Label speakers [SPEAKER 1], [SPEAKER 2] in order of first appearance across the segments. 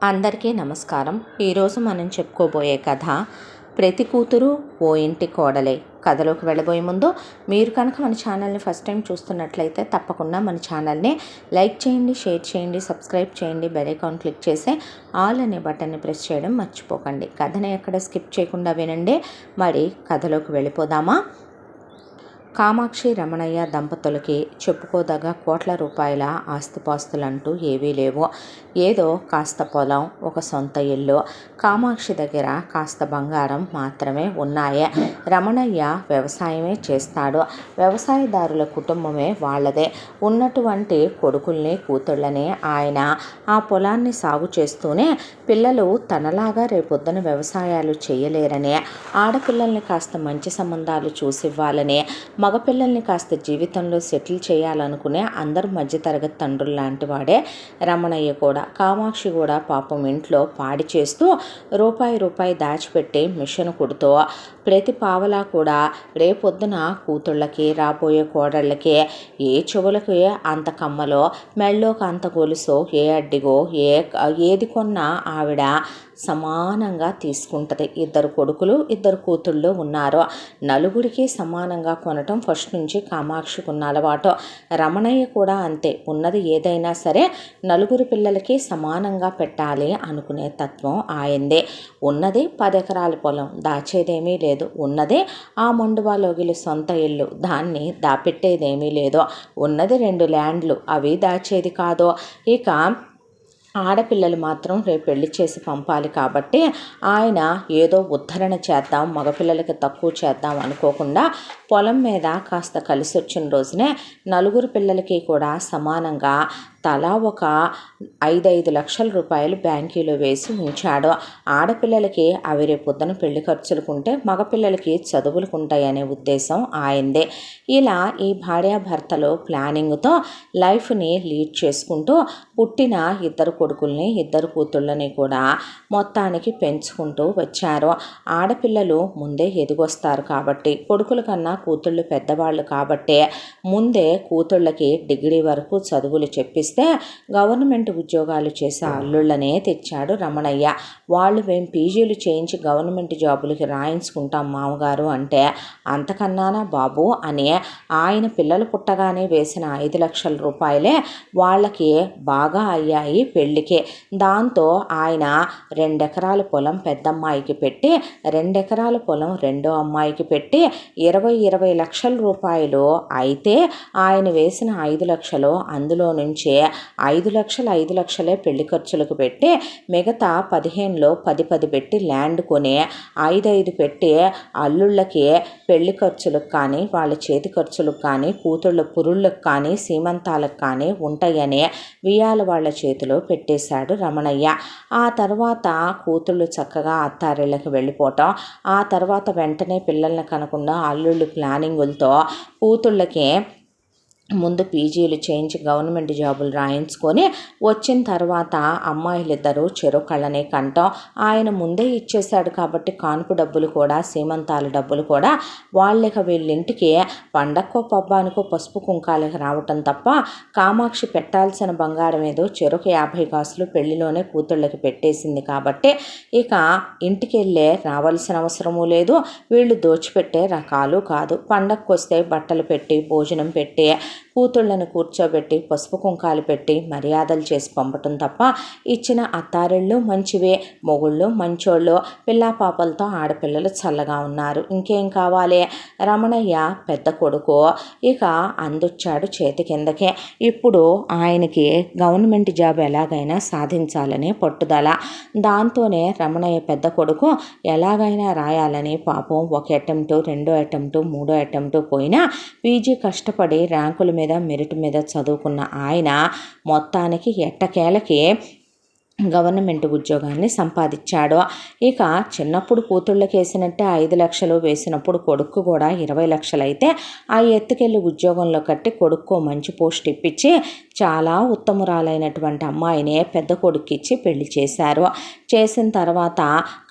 [SPEAKER 1] అందరికీ నమస్కారం. ఈరోజు మనం చెప్పుకోబోయే కథ ప్రతి కూతురు ఓ ఇంటి కోడలే. కథలోకి వెళ్ళబోయే ముందు మీరు కనుక మన ఛానల్ని ఫస్ట్ టైం చూస్తున్నట్లయితే తప్పకుండా మన ఛానల్ని లైక్ చేయండి, షేర్ చేయండి, సబ్స్క్రైబ్ చేయండి, బెల్ ఐకాన్ క్లిక్ చేసి ఆల్ అనే బటన్ని ప్రెస్ చేయడం మర్చిపోకండి. కథని ఎక్కడ స్కిప్ చేయకుండా వినండి. మరి కథలోకి వెళ్ళిపోదామా? కామాక్షి రమణయ్య దంపతులకి చెప్పుకోదగ్గ కోట్ల రూపాయల ఆస్తిపాస్తులంటూ ఏవీ లేవు. ఏదో కాస్త పొలం, ఒక సొంత ఇల్లు, కామాక్షి దగ్గర కాస్త బంగారం మాత్రమే ఉన్నాయి. రమణయ్య వ్యవసాయమే చేస్తాడు. వ్యవసాయదారుల కుటుంబమే వాళ్ళదే. ఉన్నటువంటి కొడుకుల్ని, కూతుళ్ళని ఆయన ఆ పొలాన్ని సాగు చేస్తూనే పిల్లలు తనలాగా రేపొద్దున వ్యవసాయాలు చేయలేరని, ఆడపిల్లల్ని కాస్త మంచి సంబంధాలు చూసివ్వాలని, మగపిల్లల్ని కాస్త జీవితంలో సెటిల్ చేయాలనుకునే అందరు మధ్యతరగతి తండ్రులు లాంటి వాడే రమణయ్య కూడా. కామాక్షి కూడా పాపం ఇంట్లో పాడి చేస్తూ రూపాయి దాచిపెట్టి మిషన్ కుడుతూ ప్రతి పావలా కూడా రేపొద్దున కూతుళ్ళకి, రాబోయే కోడళ్ళకి ఏ చెవులకి అంత కమ్మలో, మెళ్ళోకి అంత గొలుసో, ఏ అడ్డిగో, ఏది కొన్నా ఆవిడ సమానంగా తీసుకుంటుంది. ఇద్దరు కొడుకులు, ఇద్దరు కూతుళ్ళు ఉన్నారు. నలుగురికి సమానంగా కొనటం ఫస్ట్ నుంచి కామాక్షికి ఉన్న అలవాటు. రమణయ్య కూడా అంతే. ఉన్నది ఏదైనా సరే నలుగురు పిల్లలకి సమానంగా పెట్టాలి అనుకునే తత్వం ఆయందే. ఉన్నది 10 ఎకరాల పొలం, దాచేదేమీ లేదు. ఉన్నదే ఆ మండువాలోగిలి సొంత ఇల్లు, దాన్ని దాపెట్టేదేమీ లేదు. ఉన్నది 2 ల్యాండ్లు, అవి దాచేది కాదు. ఇక ఆడపిల్లలు మాత్రం రేపు పెళ్లి చేసి పంపాలి కాబట్టి ఆయన ఏదో ఉద్ధరణ చేద్దాం, మగపిల్లలకి తక్కువ చేద్దాం అనుకోకుండా పొలం మీద కాస్త కలిసి వచ్చిన రోజునే నలుగురు పిల్లలకి కూడా సమానంగా తలా ఒక 5 లక్షల రూపాయలు బ్యాంకీలో వేసి ఉంచాడు. ఆడపిల్లలకి అవి రేపొద్దున పెళ్లి ఖర్చులుకుంటే మగపిల్లలకి చదువులుకుంటాయనే ఉద్దేశం ఆయందే. ఇలా ఈ భార్యాభర్తలు ప్లానింగ్తో లైఫ్ని లీడ్ చేసుకుంటూ పుట్టిన ఇద్దరు కొడుకుల్ని, ఇద్దరు కూతుళ్ళని కూడా మొత్తానికి పెంచుకుంటూ వచ్చారు. ఆడపిల్లలు ముందే ఎదిగొస్తారు కాబట్టి, కొడుకుల కన్నా కూతుళ్ళు పెద్దవాళ్ళు కాబట్టి ముందే కూతుళ్ళకి డిగ్రీ వరకు చదువులు చెప్పిస్తే గవర్నమెంట్ ఉద్యోగాలు చేసే అల్లుళ్ళనే తెచ్చాడు రమణయ్య. వాళ్ళు మేము పీజీలు చేయించి గవర్నమెంట్ జాబులకి రాయించుకుంటాం మామగారు అంటే, అంతకన్నానా బాబు అని ఆయన పిల్లలు పుట్టగానే వేసిన 5 లక్షల రూపాయలే వాళ్ళకి బాగా అయ్యాయి పెళ్ళికే. దాంతో ఆయన 2 ఎకరాల పొలం పెద్దమ్మాయికి పెట్టి, 2 ఎకరాల పొలం రెండో అమ్మాయికి పెట్టి 20 లక్షల రూపాయలు అయితే ఆయన వేసిన 5 లక్షలు అందులో నుంచే 5 లక్షలే పెళ్లి ఖర్చులకు పెట్టి, మిగతా 15లో 10 పెట్టి ల్యాండ్ కొని 5 పెట్టి అల్లుళ్ళకి పెళ్లి ఖర్చులకు కానీ, వాళ్ళ చేతి ఖర్చులకు కానీ, కూతుళ్ళ పురుళ్ళకు కానీ, సీమంతాలకు కానీ ఉంటాయని వియాల వాళ్ళ చేతిలో పెట్టేశాడు రమణయ్య. ఆ తర్వాత కూతుళ్ళు చక్కగా అత్తారిళ్ళకి వెళ్ళిపోవటం, ఆ తర్వాత వెంటనే పిల్లల్ని కనకుండా అల్లుళ్ళు ప్లానింగులతో కూతుళ్ళకి ముందు పీజీలు చేయించి గవర్నమెంట్ జాబులు రాయించుకొని వచ్చిన తర్వాత అమ్మాయిలిద్దరూ చెరుకళ్ళనే కంటాం. ఆయన ముందే ఇచ్చేశాడు కాబట్టి కానుపు డబ్బులు కూడా, సీమంతాల డబ్బులు కూడా వాళ్ళకి వీళ్ళింటికి పండక్కో పబ్బానికో పసుపు కుంకాలకి రావటం తప్ప కామాక్షి పెట్టాల్సిన బంగారం ఏదో చెరుకు 50 కాసులు పెళ్లిలోనే కూతుళ్ళకి పెట్టేసింది కాబట్టి ఇక ఇంటికి వెళ్ళే రావాల్సిన అవసరమూ లేదు. వీళ్ళు దోచిపెట్టే రకాలు కాదు. పండక్కొస్తే బట్టలు పెట్టి, భోజనం పెట్టి, కూతుళ్ళను కూర్చోబెట్టి, పసుపు కుంకాలు పెట్టి మర్యాదలు చేసి పంపటం తప్ప ఇచ్చిన అత్తారిళ్ళు మంచివే, మొగుళ్ళు మంచోళ్ళు, పిల్లా పాపలతో ఆడపిల్లలు చల్లగా ఉన్నారు. ఇంకేం కావాలి? రమణయ్య పెద్ద కొడుకు ఇక అందొచ్చాడు చేతి కిందకే. ఇప్పుడు ఆయనకి గవర్నమెంట్ జాబ్ ఎలాగైనా సాధించాలనే పట్టుదల. దాంతోనే రమణయ్య పెద్ద కొడుకు ఎలాగైనా రాయాలని పాపం 1 అటెంప్టు, 2 అటెంప్టు, 3 అటెంప్టు పోయినా పీజీ కష్టపడి ర్యాంకుల మీద, మెరిట్ మీద చదువుకున్న ఆయన మొత్తానికి ఎట్టకేలకి గవర్నమెంట్ ఉద్యోగాన్ని సంపాదించాడు. ఇక చిన్నప్పుడు కూతుళ్ళకి వేసినట్టే 5 లక్షలు వేసినప్పుడు కొడుకు కూడా 20 లక్షలు అయితే ఆ ఎత్తుకెళ్ళి ఉద్యోగంలో కట్టి కొడుకు మంచి పోస్ట్ ఇప్పించి చాలా ఉత్తమురాలైనటువంటి అమ్మాయిని పెద్ద కొడుక్కిచ్చి పెళ్లి చేశారు. చేసిన తర్వాత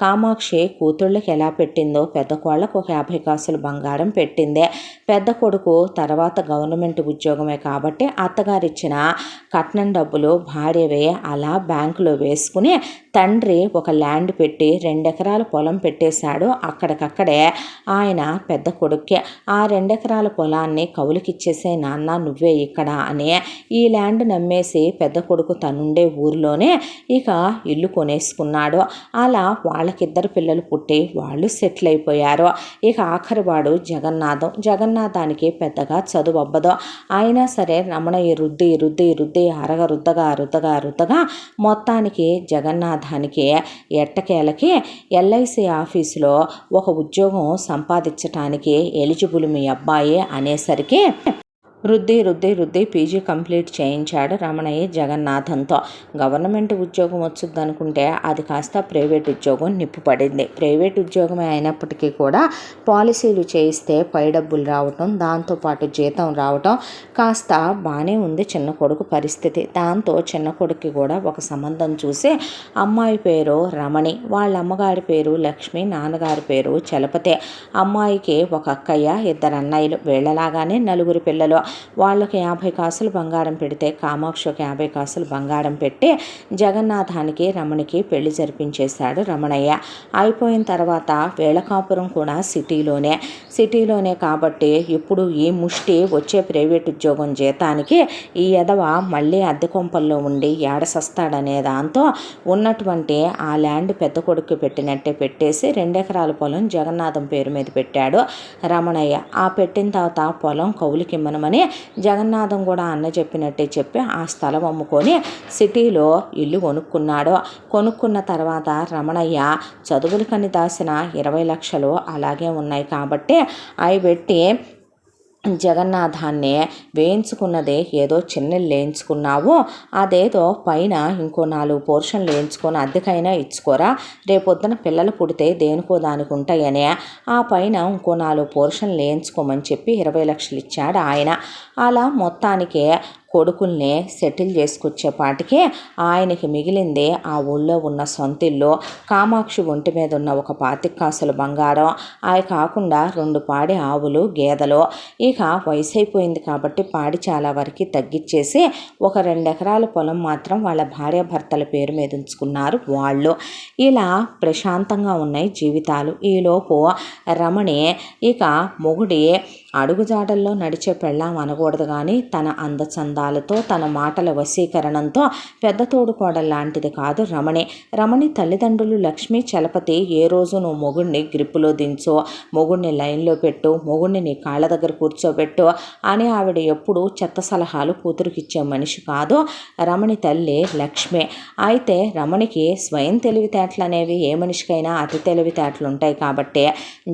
[SPEAKER 1] కామాక్షి కూతుళ్ళకి ఎలా పెట్టిందో పెద్ద కోళ్ళకు ఒక 50 కాసులు బంగారం పెట్టిందే. పెద్ద కొడుకు తర్వాత గవర్నమెంట్ ఉద్యోగమే కాబట్టి అత్తగారిచ్చిన కట్నం డబ్బులు భార్యవే అలా బ్యాంకులో వేసుకుని తండ్రి ఒక ల్యాండ్ పెట్టి 2 ఎకరాల పొలం పెట్టేశాడు. అక్కడికక్కడే ఆయన పెద్ద కొడుక్కి ఆ 2 ఎకరాల పొలాన్ని కౌలుకిచ్చేసే నాన్న నువ్వే ఇక్కడ అని ఈ ల్యాండ్ నమ్మేసి పెద్ద కొడుకు తనుండే ఊరిలోనే ఇక ఇల్లు కొనేసుకున్నాడు. అలా వాళ్ళకిద్దరు పిల్లలు పుట్టి వాళ్ళు సెటిల్ అయిపోయారు. ఇక ఆఖరివాడు జగన్నాథానికి పెద్దగా చదువు అవ్వదు. అయినా సరే రమణయ్య రుద్ది రుద్దగా మొత్తానికి జగన్నాథానికి ఎట్టకేలకి ఎల్ఐసి ఆఫీసులో ఒక ఉద్యోగం సంపాదించటానికి ఎలిజిబుల్ మీ అబ్బాయి అనేసరికి రుద్ది పీజీ కంప్లీట్ చేయించాడు రమణయ్య జగన్నాథంతో. గవర్నమెంట్ ఉద్యోగం వచ్చుద్దనుకుంటే అది కాస్త ప్రైవేట్ ఉద్యోగం నిప్పుపడింది. ప్రైవేట్ ఉద్యోగమే అయినప్పటికీ కూడా పాలసీలు చేయిస్తే పై డబ్బులు రావటం, దాంతోపాటు జీతం రావటం కాస్త బాగానే ఉంది చిన్న కొడుకు పరిస్థితి. దాంతో చిన్న కొడుక్కి కూడా ఒక సంబంధం చూసి అమ్మాయి పేరు రమణి, వాళ్ళ అమ్మగారి పేరు లక్ష్మి, నాన్నగారి పేరు చలపతి. అమ్మాయికి ఒక అక్కయ్య, 2 అన్నయ్యలు. వీళ్ళలాగానే 4 పిల్లలు. వాళ్ళకి 50 కాసులు బంగారం పెడితే కామాక్షికి 50 కాసులు బంగారం పెట్టి జగన్నాథానికి రమణికి పెళ్లి జరిపించేశాడు రమణయ్య. అయిపోయిన తర్వాత వేళకాపురం కూడా సిటీలోనే కాబట్టి ఇప్పుడు ఈ ముష్టి వచ్చే ప్రైవేట్ ఉద్యోగం జీతానికి ఈ ఎదవ మళ్ళీ అద్దె కొంపల్లో ఉండి ఏడసస్తాడనే దాంతో ఉన్నటువంటి ఆ ల్యాండ్ పెద్ద కొడుకు పెట్టినట్టే పెట్టేసి 2 ఎకరాల పొలం జగన్నాథం పేరు మీద పెట్టాడు రమణయ్య. ఆ పెట్టిన తర్వాత పొలం కౌలుకిమ్మనమని జగన్నాథం కూడా అన్న చెప్పినట్టే చెప్పి ఆ స్థలం అమ్ముకొని సిటీలో ఇల్లు కొనుక్కున్న తర్వాత రమణయ్య చదువులకని దాసిన 20 లక్షలు అలాగే ఉన్నాయి కాబట్టి అవి పెట్టి జగన్నాథాన్ని వేయించుకున్నదే ఏదో చిన్నలు వేయించుకున్నావు, అదేదో పైన ఇంకో 4 పోర్షన్లు వేయించుకొని అద్దెకైనా ఇచ్చుకోరా, రేపొద్దున పిల్లలు పుడితే దేనికో దానికి ఉంటాయని ఆ పైన ఇంకో 4 పోర్షన్లు వేయించుకోమని చెప్పి 20 లక్షలు ఇచ్చాడు ఆయన. అలా మొత్తానికి కొడుకుల్ని సెటిల్ చేసుకొచ్చేపాటికి ఆయనకి మిగిలింది ఆ ఊళ్ళో ఉన్న సొంతిల్లు, కామాక్షి ఒంటి మీద ఉన్న ఒక 25 కాసుల బంగారం, అవి కాకుండా 2 పాడి ఆవులు, గేదెలు. ఇక వయసు అయిపోయింది కాబట్టి పాడి చాలా వరకు తగ్గించేసి ఒక 2 ఎకరాల పొలం మాత్రం వాళ్ళ భార్యాభర్తల పేరు మీద ఉంచుకున్నారు వాళ్ళు. ఇలా ప్రశాంతంగా ఉన్నాయి జీవితాలు. ఈలోపు రమణి ఇక మొగుడి అడుగుజాడల్లో నడిచే పెళ్ళాం అనకూడదు కానీ తన అందచందాలతో, తన మాటల వశీకరణంతో పెద్ద తోడుకోడలు లాంటిది కాదు రమణి తల్లిదండ్రులు లక్ష్మి, చలపతి ఏ రోజు నువ్వు మొగుడిని గ్రిప్పులో దించో, మొగుడిని లైన్లో పెట్టు, మొగుడిని నీ కాళ్ళ దగ్గర కూర్చోబెట్టు అని ఆవిడ ఎప్పుడూ చెత్త సలహాలు కూతురుకిచ్చే మనిషి కాదు రమణి తల్లి లక్ష్మి. అయితే రమణికి స్వయం తెలివితేటలు అనేవి ఏ మనిషికైనా అతి తెలివితేటలు ఉంటాయి కాబట్టి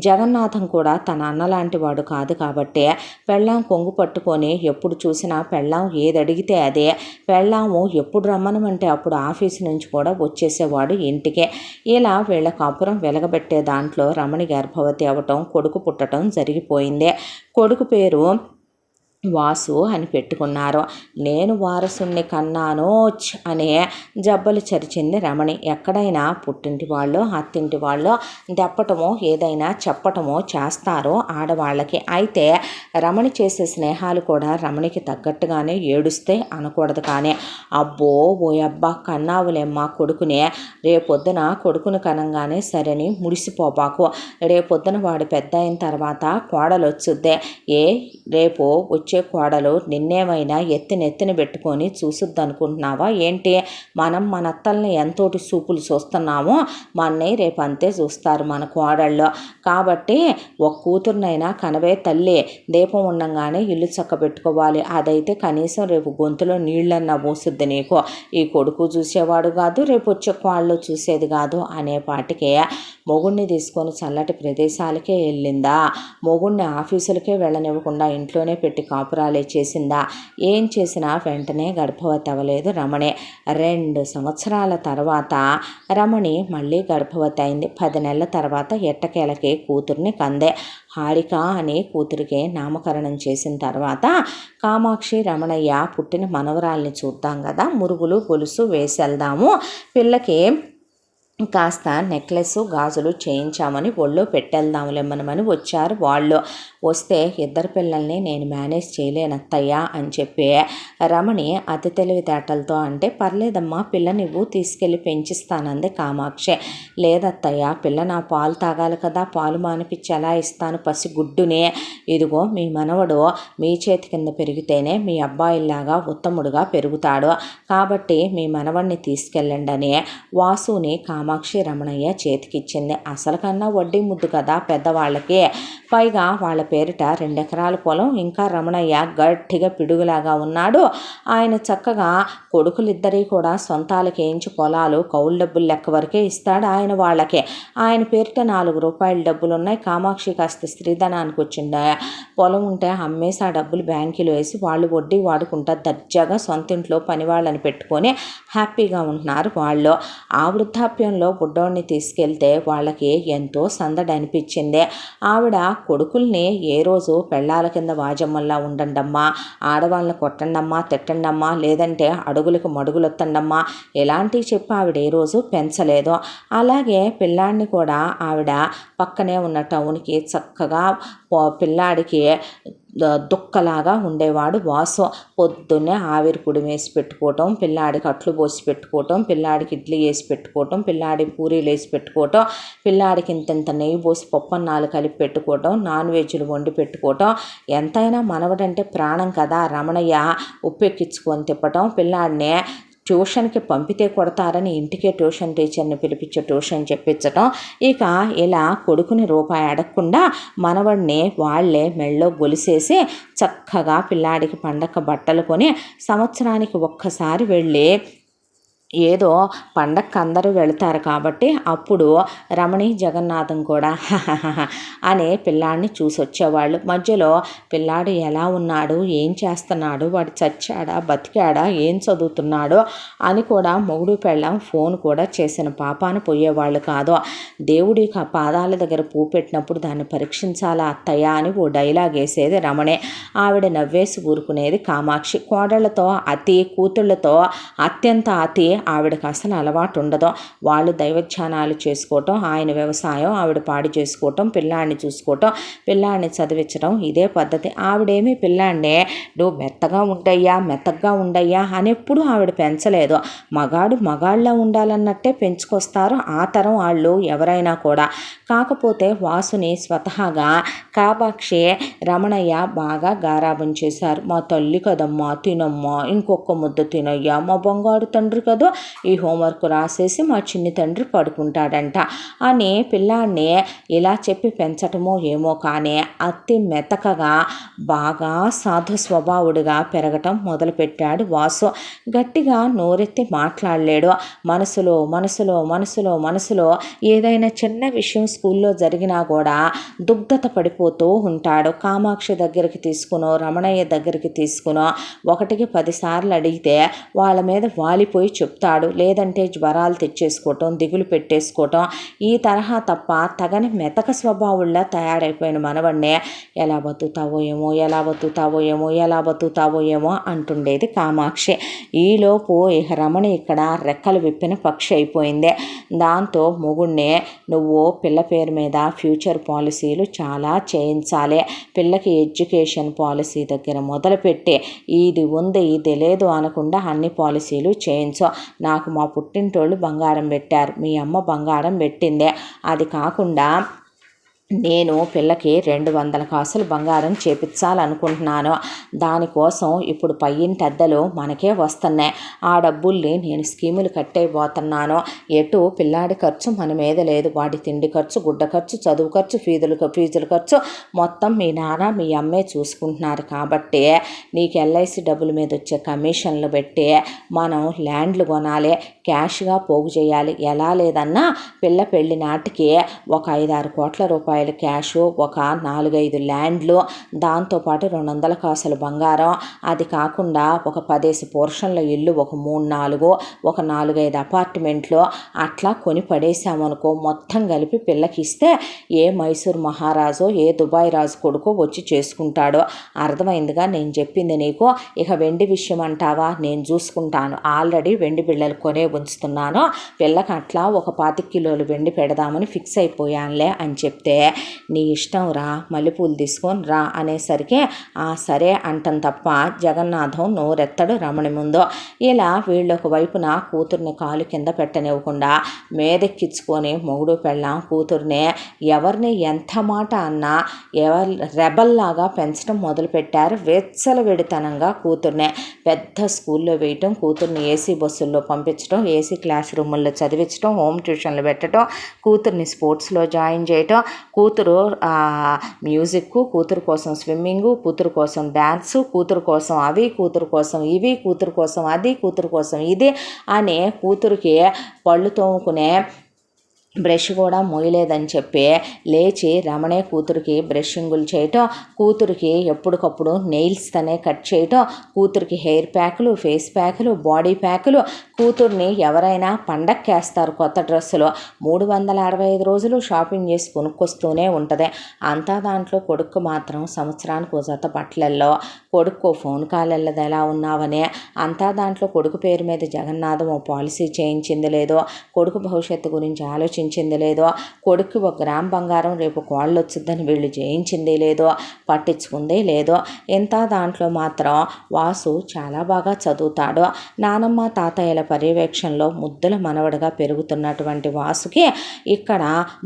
[SPEAKER 1] జగన్నాథం కూడా తన అన్నలాంటి వాడు కాదు కాబట్టి పెళ్ళాం కొంగు పట్టుకొని ఎప్పుడు చూసినా పెళ్ళాం ఏది అడిగితే అదే, పెళ్ళాము ఎప్పుడు రమ్మనమంటే అప్పుడు ఆఫీసు నుంచి కూడా వచ్చేసేవాడు ఇంటికే. ఇలా వీళ్ళ కాపురం వెలగబెట్టే దాంట్లో రమణి గర్భవతి అవ్వటం, కొడుకు పుట్టడం జరిగిపోయింది. కొడుకు పేరు వాసు అని పెట్టుకున్నారు. నేను వారసుని కన్నానోచ్ అనే జబ్బలు చరిచింది రమణి. ఎక్కడైనా పుట్టింటి వాళ్ళు, అత్తింటి వాళ్ళు దెప్పటమో ఏదైనా చెప్పటమో చేస్తారో ఆడవాళ్ళకి. అయితే రమణి చేసే స్నేహాలు కూడా రమణికి తగ్గట్టుగానే ఏడుస్తే అనకూడదు కానీ అబ్బో ఓయబ్బా కన్నావులేమ్మా కొడుకునే, రేపొద్దున కొడుకుని కనంగానే సరేని ముడిసిపోబాకు, రేపొద్దున వాడు పెద్ద అయిన తర్వాత కోడలు వచ్చుద్దే, రేపు వచ్చే కోడలు నిన్నేమైనా నెత్తిన పెట్టుకొని చూసుద్దనుకుంటున్నావా ఏంటి? మనం మన అత్తల్ని ఎంతోటి సూపులు చూస్తున్నామో మన్నయ్య రేపు అంతే చూస్తారు మన కోడళ్ళు. కాబట్టి ఒక కూతురునైనా కనవే తల్లి, దీపం ఉండంగానే ఇల్లు చక్కబెట్టుకోవాలి, అదైతే కనీసం రేపు గొంతులో నీళ్ళన్నా పోసుద్ది నీకు. ఈ కొడుకు చూసేవాడు కాదు, రేపు వచ్చే కోళ్ళు చూసేది కాదు అనేపాటికే మొగుడిని తీసుకొని చల్లటి ప్రదేశాలకే వెళ్ళిందా, మొగుడిని ఆఫీసులకే వెళ్ళనివ్వకుండా ఇంట్లోనే పెట్టి కాపురాలే చేసిందా, ఏం చేసినా వెంటనే గర్భవతి అవ్వలేదు రమణి. 2 సంవత్సరాల తర్వాత రమణి మళ్ళీ గర్భవతి అయింది. 10 నెలల తర్వాత ఎట్టకేలకి కూతుర్ని కందే. హారిక అని కూతురికి నామకరణం చేసిన తర్వాత కామాక్షి రమణయ్య పుట్టిన మనవరాల్ని చూద్దాం కదా, మురుగులు గొలుసు వేసేద్దాము, పిల్లకి కాస్త నెక్లెస్ గాజులు చేయించామని ఒళ్ళో పెట్టేద్దాంలేమనమని వచ్చారు వాళ్ళు. వస్తే ఇద్దరు పిల్లల్ని నేను మేనేజ్ చేయలేనత్తయ్యా అని చెప్పి రమణి అతి తెలివితేటలతో అంటే, పర్లేదమ్మా పిల్ల నువ్వు తీసుకెళ్ళి పెంచిస్తానంది కామాక్షి. లేదత్తయ్య పిల్ల నా పాలు తాగాలి కదా, పాలు మానిపించి ఎలా ఇస్తాను పసిగుడ్డునే, ఇదిగో మీ మనవడు మీ చేతి కింద పెరిగితేనే మీ అబ్బాయిలాగా ఉత్తముడుగా పెరుగుతాడు, కాబట్టి మీ మనవడిని తీసుకెళ్ళండి అని వాసుని కామాక్షి రమణయ్య చేతికిచ్చింది. అసలు కన్నా వడ్డీ ముద్దు కదా పెద్దవాళ్ళకి, పైగా వాళ్ళ పేరిట 2 ఎకరాల పొలం, ఇంకా రమణయ్య గట్టిగా పిడుగులాగా ఉన్నాడు. ఆయన చక్కగా కొడుకులిద్దరి కూడా సొంతాలకి వేయించి పొలాలు కౌలు డబ్బులు లెక్క వరకే ఇస్తాడు ఆయన వాళ్ళకి. ఆయన పేరిట 4 రూపాయల డబ్బులు ఉన్నాయి. కామాక్షి కాస్త స్త్రీధనానికి వచ్చిండే పొలం ఉంటే అమ్మేసి ఆ డబ్బులు బ్యాంకులో వేసి వాళ్ళు వడ్డీ వాడుకుంటారు, దర్జాగా సొంత ఇంట్లో పని వాళ్ళని పెట్టుకొని హ్యాపీగా ఉంటున్నారు వాళ్ళు. ఆ వృద్ధాప్యంలో బుడ్డోడిని తీసుకెళ్తే వాళ్ళకి ఎంతో సందడి అనిపించింది. ఆవిడ కొడుకుల్ని ఏ రోజు పెళ్ళాల కింద వాజమ్మల్లా ఉండండమ్మా, ఆడవాళ్ళని కొట్టండమ్మా, తిట్టండమ్మా, లేదంటే అడుగులకు మడుగులొత్తండమ్మా, ఎలాంటివి చెప్పి ఆవిడ ఏ రోజు పెంచలేదు. అలాగే పిల్లాడిని కూడా ఆవిడ పక్కనే ఉన్న టౌన్కి చక్కగా పిల్లాడికి దుక్కలాగా ఉండేవాడు వాసు. పొద్దున్నే ఆవిరి పొడి వేసి పెట్టుకోవటం, పిల్లాడికి అట్లు పోసి పెట్టుకోవటం, పిల్లాడికి ఇడ్లీ వేసి పెట్టుకోవటం, పిల్లాడికి పూరీలు వేసి పెట్టుకోవటం, పిల్లాడికి ఇంత నెయ్యి పోసి పప్పన్నాలు కలిపి పెట్టుకోవటం, నాన్ వెజ్లు వండి పెట్టుకోవటం. ఎంతైనా మనవడంటే ప్రాణం కదా. రమణయ్య ఉప్పెక్కించుకొని తిప్పటం, పిల్లాడిని ట్యూషన్కి పంపితే కొడతారని ఇంటికే ట్యూషన్ టీచర్ని పిలిపించి ట్యూషన్ చెప్పించటం. ఇక ఇలా కొడుకుని రూపాయి అడగకుండా మనవడిని వాళ్లే మెళ్ళో గొలిసేసి చక్కగా పిల్లాడికి పండగ బట్టలు కొని సంవత్సరానికి ఒక్కసారి వెళ్ళి ఏదో పండగకి అందరూ వెళతారు కాబట్టి అప్పుడు రమణి జగన్నాథం కూడా అనే పిల్లాడిని చూసి వచ్చేవాళ్ళు. మధ్యలో పిల్లాడు ఎలా ఉన్నాడు, ఏం చేస్తున్నాడు, వాడు చచ్చాడా బతికాడా, ఏం చదువుతున్నాడో అని కూడా మొగుడు పెళ్ళాం ఫోన్ కూడా చేసిన పాపాన పోయేవాళ్ళు కాదు. దేవుడి పాదాల దగ్గర పూ పెట్టినప్పుడు దాన్ని పరీక్షించాలా అత్తయ్య అని ఓ డైలాగ్ వేసేది రమణే. ఆవిడ నవ్వేసి ఊరుకునేది కామాక్షి. కోడళ్లతో అతి, కూతుళ్లతో అత్యంత అతి ఆవిడకి అసలు అలవాటు ఉండదు. వాళ్ళు దైవధ్యానాలు చేసుకోవటం, ఆయన వ్యవసాయం, ఆవిడ పాడి చేసుకోవటం, పిల్లాడిని చూసుకోవటం, పిల్లాడిని చదివించడం, ఇదే పద్ధతి. ఆవిడేమీ పిల్లాడినే నువ్వు మెత్తగా ఉండయ్యా అని ఎప్పుడు ఆవిడ పెంచలేదు. మగాడు మగాళ్ళ ఉండాలన్నట్టే పెంచుకొస్తారు ఆ తరం వాళ్ళు ఎవరైనా కూడా. కాకపోతే వాసుని స్వతహాగా కామాక్షి రమణయ్య బాగా గారాబం చేశారు. మా తల్లి కదమ్మా, తినమ్మా, ఇంకొక ముద్ద తినయ్యా, మా బంగారు తండ్రి కదా, ఈ హోంవర్క్ రాసేసి మా చిన్ని తండ్రి పడుకుంటాడంట అని పిల్లాడిని ఇలా చెప్పి పెంచటమో ఏమో కానీ అతి మెతకగా బాగా సాధు స్వభావుడిగా పెరగటం మొదలుపెట్టాడు వాసు. గట్టిగా నోరెత్తి మాట్లాడలేడు. మనసులో మనసులో మనసులో మనసులో ఏదైనా చిన్న విషయం స్కూల్లో జరిగినా కూడా దుగ్ధత పడిపోతూ ఉంటాడు. కామాక్షి దగ్గరికి తీసుకునో, రమణయ్య దగ్గరికి తీసుకునో 1కి 10 సార్లు అడిగితే వాళ్ళ మీద వాలిపోయి చెప్తాడు. లేదంటే జ్వరాలు తెచ్చేసుకోవటం, దిగులు పెట్టేసుకోవటం, ఈ తరహా తప్ప తగని మెతక స్వభావుల్లా తయారైపోయిన మనవన్నే ఎలా బతుకుతావో ఏమో అంటుండేది కామాక్షి. ఈలోపు ఇక రమణి ఇక్కడ రెక్కలు విప్పిన పక్షి అయిపోయింది. దాంతో మొగుడినే నువ్వు పిల్ల పేరు మీద ఫ్యూచర్ పాలసీలు చాలా చేయించాలి, పిల్లకి ఎడ్యుకేషన్ పాలసీ దగ్గర మొదలుపెట్టి ఇది ఉంది ఇది లేదు అనకుండా అన్ని పాలసీలు చేయించు. నాకు మా పుట్టింటోళ్ళు బంగారం పెట్టారు, మీ అమ్మ బంగారం పెట్టిందే, అది కాకుండా నేను పిల్లకి 200 కాసులు బంగారం చేపించాలనుకుంటున్నాను. దానికోసం ఇప్పుడు పయ్యింటి అద్దెలు మనకే వస్తున్నాయి. ఆ డబ్బుల్ని నేను స్కీములు కట్టేయబోతున్నాను. ఎటు పిల్లాడి ఖర్చు మన మీద లేదు. వాడి తిండి ఖర్చు, గుడ్డ ఖర్చు, చదువు ఖర్చు, ఫీజుల ఖర్చు మొత్తం మీ నాన్న మీ అమ్మే చూసుకుంటున్నారు. కాబట్టి నీకు ఎల్ఐసి డబ్బుల మీద వచ్చే కమిషన్లు పెట్టి మనం ల్యాండ్లు కొనాలి, క్యాష్గా పోగు చేయాలి. ఎలా లేదన్నా పిల్ల పెళ్లి నాటికి ఒక 5-6 కోట్ల రూపాయలు రూపాయల క్యాషు, ఒక 4-5 ల్యాండ్లు, దాంతోపాటు 200 కాసులు బంగారం, అది కాకుండా ఒక 10 పోర్షన్ల ఇల్లు, ఒక 3-4, ఒక 4-5 అపార్ట్మెంట్లు అట్లా కొని పడేసామనుకో, మొత్తం కలిపి పిల్లకి ఇస్తే ఏ మైసూర్ మహారాజు ఏ దుబాయ్ రాజు కొడుకో వచ్చి చేసుకుంటాడో. అర్థమైందిగా నేను చెప్పింది నీకు. ఇక వెండి విషయం అంటావా, నేను చూసుకుంటాను. ఆల్రెడీ వెండి బిళ్ళలు కొనే ఉంచుతున్నాను. పిల్లకి అట్లా ఒక 25 కిలోలు వెండి పెడదామని ఫిక్స్ అయిపోయానులే అని చెప్తే, నీ ఇష్టం రా, మల్లెపూలు తీసుకొని రా అనేసరికి సరే అంటం తప్ప జగన్నాథం నోరెత్తడు రమణి ముందు. ఇలా వీళ్ళొక వైపున కూతుర్ని కాలు కింద పెట్టనివ్వకుండా మేదెక్కించుకొని మొగుడు పెళ్ళాం కూతుర్నే ఎవరిని ఎంత మాట అన్నా రెబల్లాగా పెంచడం మొదలుపెట్టారు. వెచ్చలవిడితనంగా కూతుర్నే పెద్ద స్కూల్లో వేయటం, కూతుర్ని ఏసీ బస్సుల్లో పంపించడం, ఏసీ క్లాస్ రూముల్లో చదివించడం, హోమ్ ట్యూషన్లు పెట్టడం, కూతుర్ని స్పోర్ట్స్లో జాయిన్ చేయటం, కూతురు మ్యూజిక్, కూతురు కోసం స్విమ్మింగు, కూతురు కోసం డ్యాన్సు, కూతురు కోసం అవి, కూతురు కోసం ఇవి, కూతురు కోసం అది, కూతురు కోసం ఇది అని కూతురికి పళ్ళు తోముకునే బ్రష్ కూడా మోయలేదని చెప్పి లేచి రమణే కూతురికి బ్రషింగులు చేయటం, కూతురికి ఎప్పటికప్పుడు నెయిల్స్ తనే కట్ చేయటం, కూతురికి హెయిర్ ప్యాకులు, ఫేస్ ప్యాకులు, బాడీ ప్యాకులు. కూతుర్ని ఎవరైనా పండక్కేస్తారు కొత్త డ్రెస్సులు. 365 రోజులు షాపింగ్ చేసి కొనుక్కొస్తూనే ఉంటుంది. అంతా దాంట్లో కొడుకు మాత్రం సంవత్సరానికి ఓ జత బట్టలల్లో, కొడుకు ఫోన్ కాలల్లో ఎలా ఉన్నావనే, అంతా దాంట్లో కొడుకు పేరు మీద జగన్నాథం ఓ పాలసీ చేయించింది లేదో, కొడుకు భవిష్యత్తు గురించి ఆలోచించింది లేదో, కొడుకు 1 గ్రామ్ బంగారం రేపు కోళ్ళు వచ్చిందని వీళ్ళు చేయించింది లేదో, పట్టించుకుందే లేదో. ఇంత దాంట్లో మాత్రం వాసు చాలా బాగా చదువుతాడు. నానమ్మ తాతయ్యల పర్యవేక్షణలో ముద్దుల మనవడిగా పెరుగుతున్నటువంటి వాసుకి ఇక్కడ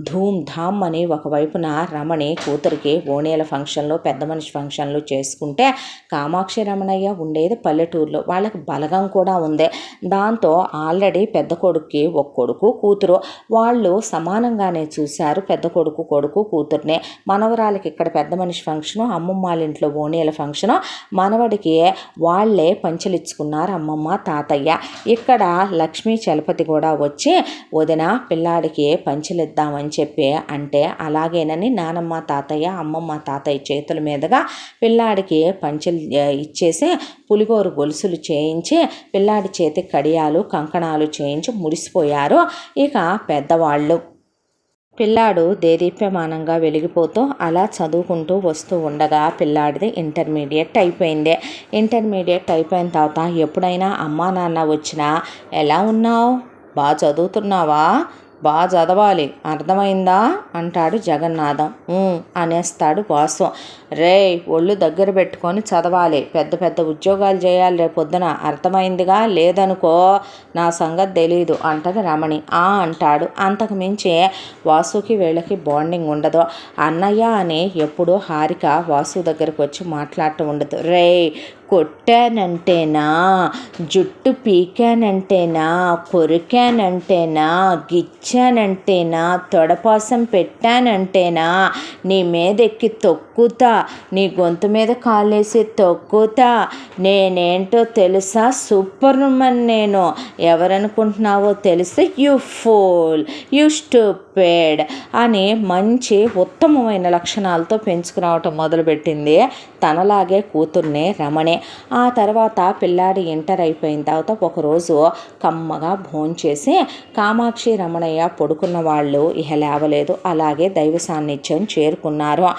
[SPEAKER 1] ధూమ్ ధామ్ అని ఒకవైపున రమణి కూతురికి ఓణీల ఫంక్షన్లు, పెద్ద మనిషి ఫంక్షన్లు చేసుకుంటే, కామాక్షి రమణయ్య ఉండేది పల్లెటూరులో. వాళ్ళకి బలగం కూడా ఉంది. దాంతో ఆల్రెడీ పెద్ద కొడుక్కి ఒక కొడుకు కూతురు, వాళ్ళు సమానంగానే చూశారు. పెద్ద కొడుకు కూతుర్నే. మనవరాలకి ఇక్కడ పెద్ద మనిషి ఫంక్షను, అమ్మమ్మ వాళ్ళ ఇంట్లో ఓణీల ఫంక్షను, మనవడికి వాళ్ళే పంచలిచ్చుకున్నారు అమ్మమ్మ తాతయ్య. ఇక్కడ లక్ష్మీ చలపతి కూడా వచ్చి వదిన పిల్లాడికి పంచలిద్దామని చెప్పి అంటే అలాగేనని నానమ్మ తాతయ్య అమ్మమ్మ తాతయ్య చేతుల మీదుగా పిల్లాడికి పంచలు ఇచ్చేసి పులిగోరు గొలుసులు చేయించి పిల్లాడి చేతి కడియాలు కంకణాలు చేయించి మురిసిపోయారు. ఇక పెద్దవాళ్ళు పిల్లాడు దేదీప్యమానంగా వెలిగిపోతూ అలా చదువుకుంటూ వస్తూ ఉండగా పిల్లాడిది ఇంటర్మీడియట్ అయిపోయింది. ఇంటర్మీడియట్ అయిపోయిన తర్వాత ఎప్పుడైనా అమ్మా నాన్న వచ్చినా ఎలా ఉన్నావు, బాగా చదువుతున్నావా, బాగా చదవాలి అర్థమైందా అంటాడు జగన్నాథం. అనేస్తాడు వాసు. రే ఒళ్ళు దగ్గర పెట్టుకొని చదవాలి, పెద్ద పెద్ద ఉద్యోగాలు చేయాలి రేపొద్దున, అర్థమైందిగా, లేదనుకో నా సంగతి తెలీదు అంటది రమణి. అంటాడు. అంతకు మించి వాసుకి వీళ్ళకి బాండింగ్ ఉండదు. అన్నయ్య అని ఎప్పుడూ హారిక వాసు దగ్గరకు వచ్చి మాట్లాడటం ఉండదు. రే కొట్టానంటేనా, జుట్టు పీకానంటేనా, కొరికానంటేనా, గిచ్చానంటేనా, తొడపాసం పెట్టానంటేనా, నీ మీదెక్కి తొక్కుతా, నీ గొంతు మీద కాలేసి తొక్కుతా, నేనేంటో తెలుసా, సూపర్ ఉమెన్ నేను, ఎవరనుకుంటున్నావో తెలిస్తే యు ఫూల్, యు స్టూపిడ్ అని మంచి ఉత్తమమైన లక్షణాలతో పెంచుకురావటం మొదలుపెట్టింది తనలాగే కూతుర్నే రమణి. ఆ తర్వాత పిల్లాడి ఇంటర్ అయిపోయిన తర్వాత ఒకరోజు కమ్మగా భోంచేసి కామాక్షి రమణయ్య పడుకున్న వాళ్ళు ఇహ లేవలేదు. అలాగే దైవ సాన్నిధ్యం చేరుకున్నారు.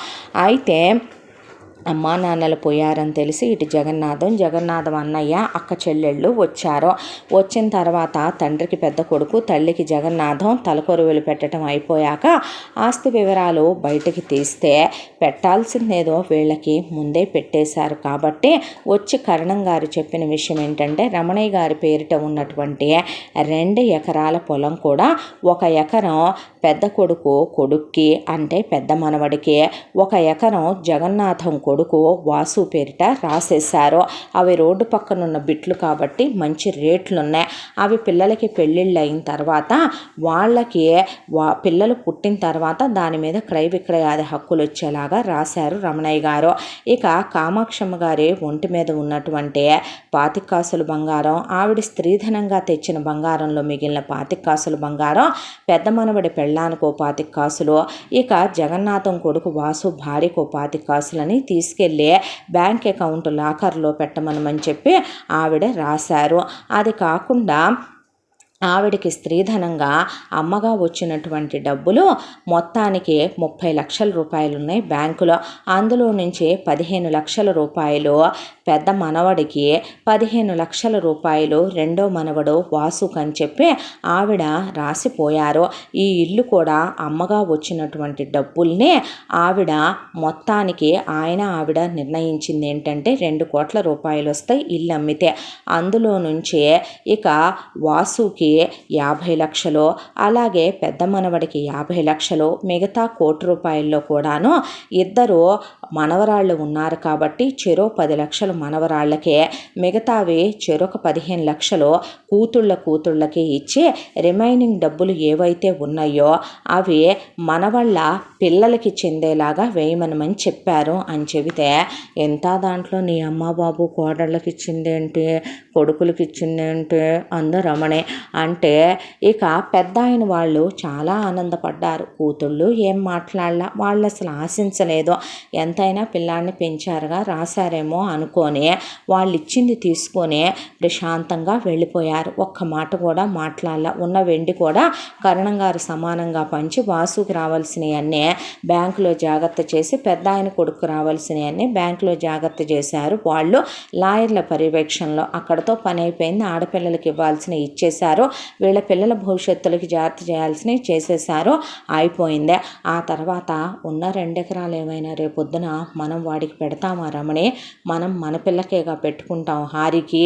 [SPEAKER 1] అయితే అమ్మా నాన్నలు పోయారని తెలిసి ఇటు జగన్నాథం అన్నయ్య అక్క చెల్లెళ్ళు వచ్చారు. వచ్చిన తర్వాత తండ్రికి పెద్ద కొడుకు, తల్లికి జగన్నాథం తలకొరువులు పెట్టడం అయిపోయాక ఆస్తి వివరాలు బయటకి తీస్తే పెట్టాల్సిందేదో వీళ్ళకి ముందే పెట్టేశారు. కాబట్టి వచ్చి కరణం గారు చెప్పిన విషయం ఏంటంటే రమణయ్య గారి పేరిట ఉన్నటువంటి 2 ఎకరాల పొలం కూడా 1 ఎకరం పెద్ద కొడుక్కి అంటే పెద్ద మనవడికి, 1 ఎకరం జగన్నాథం కొడుకు వాసు పేరిట రాసేశారు. అవి రోడ్డు పక్కనున్న బిట్లు కాబట్టి మంచి రేట్లు ఉన్నాయి. అవి పిల్లలకి పెళ్ళిళ్ళు అయిన తర్వాత వాళ్ళకి పిల్లలు పుట్టిన తర్వాత దాని మీద క్రయ విక్రయాది హక్కులు వచ్చేలాగా రాశారు రమణయ్య గారు. ఇక కామాక్షమ్మ గారి ఒంటి మీద ఉన్నటువంటి 25 కాసులు బంగారం, ఆవిడ స్త్రీధనంగా తెచ్చిన బంగారంలో మిగిలిన 25 కాసులు బంగారం, పెద్ద మనవడి పెళ్ళానికో 25 కాసులు, ఇక జగన్నాథం కొడుకు వాసు భార్యకో 25 కాసులని తీసుకెళ్ళి బ్యాంక్ అకౌంట్ లాకర్లో పెట్టమని చెప్పి ఆవిడ రాశారు. అది కాకుండా ఆవిడికి స్త్రీధనంగా అమ్మగా వచ్చినటువంటి డబ్బులు మొత్తానికి 30 లక్షల రూపాయలు ఉన్నాయి బ్యాంకులో. అందులో నుంచి 15 లక్షల రూపాయలు పెద్ద మనవడికి, 15 లక్షల రూపాయలు రెండో మనవడు వాసుకు అని చెప్పి ఆవిడ రాసిపోయారు. ఈ ఇల్లు కూడా అమ్మగా వచ్చినటువంటి డబ్బుల్ని ఆవిడ మొత్తానికి ఆవిడ నిర్ణయించింది ఏంటంటే 2 కోట్ల రూపాయలు వస్తాయి ఇల్లు అమ్మితే. అందులో నుంచే ఇక వాసుకి 50 లక్షలు, అలాగే పెద్ద మనవడికి 50 లక్షలు, మిగతా 1 కోటి రూపాయల్లో కూడాను ఇద్దరు మనవరాళ్ళు ఉన్నారు కాబట్టి చెరో 10 లక్షలు మనవరాళ్ళకే, మిగతావి చెరొక 15 లక్షలు కూతుళ్ళకి ఇచ్చి రిమైనింగ్ డబ్బులు ఏవైతే ఉన్నాయో అవి మనవళ్ళ పిల్లలకి చెందేలాగా వేయమనమని చెప్పారు అని చెబితే, ఎంత దాంట్లో నీ అమ్మ బాబు కోడళ్ళకి ఇచ్చిందేంటి, కొడుకులకి ఇచ్చిందేంటి అందు రమణే. అంటే ఇక పెద్ద ఆయన వాళ్ళు చాలా ఆనందపడ్డారు. కూతుళ్ళు ఏం మాట్లాడలా, వాళ్ళు అసలు ఆశించలేదు. ఎంతైనా పిల్లాడిని పెంచారుగా రాశారేమో అనుకొని వాళ్ళు ఇచ్చింది తీసుకొని ప్రశాంతంగా వెళ్ళిపోయారు. ఒక్క మాట కూడా మాట్లాడలా. ఉన్న వెండి కూడా కరణం గారు సమానంగా పంచి వాసుకి రావాల్సినవన్నీ బ్యాంకులో జాగ్రత్త చేసి, పెద్ద ఆయన కొడుకు రావాల్సినవన్నీ బ్యాంకులో జాగ్రత్త చేశారు వాళ్ళు లాయర్ల పర్యవేక్షణలో. అక్కడతో పని అయిపోయింది. ఆడపిల్లలకి ఇవ్వాల్సినవి ఇచ్చేశారు, వీళ్ళ పిల్లల భవిష్యత్తులకి జాగ్రత్త చేయాల్సినవి చేసేసారు, అయిపోయిందే. ఆ తర్వాత ఉన్న 2 ఎకరాలు ఏమైనా రేపొద్దున మనం వాడికి పెడతామా రమణి, మనం మన పిల్లకేగా పెట్టుకుంటాం హారికి,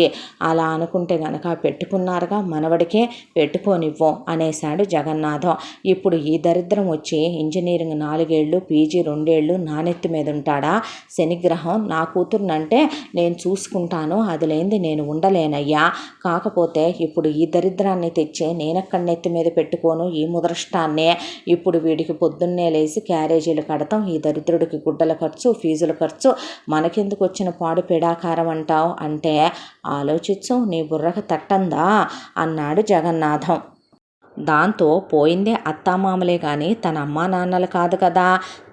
[SPEAKER 1] అలా అనుకుంటే గనక పెట్టుకున్నారుగా మనవడికే పెట్టుకోనివ్వం అనేశాడు జగన్నాథం. ఇప్పుడు ఈ దరిద్రం వచ్చి ఇంజనీరింగ్ 4 ఏళ్ళు, పీజీ 2 ఏళ్ళు నానెత్తి మీద ఉంటాడా శనిగ్రహం. నా కూతుర్నంటే నేను చూసుకుంటాను, అది లేనిది నేను ఉండలేనయ్యా. కాకపోతే ఇప్పుడు ఈ దరిద్రాన్ని తెచ్చే నేనెక్కడ నెత్తి మీద పెట్టుకోను ఈ ముదృష్టాన్నే. ఇప్పుడు వీడికి పొద్దున్నే లేచి క్యారేజీలు కడతాం, ఈ దరిద్రుడికి గుడ్డల ఖర్చు, ఫీజుల ఖర్చు, మనకెందుకు వచ్చిన పాడు పెడాకారం అంటావు అంటే, ఆలోచించు నీ బుర్రకు తట్టందా అన్నాడు జగన్నాథం. దాంతో పోయిందే అత్తామామలే కానీ తన అమ్మా నాన్నలు కాదు కదా.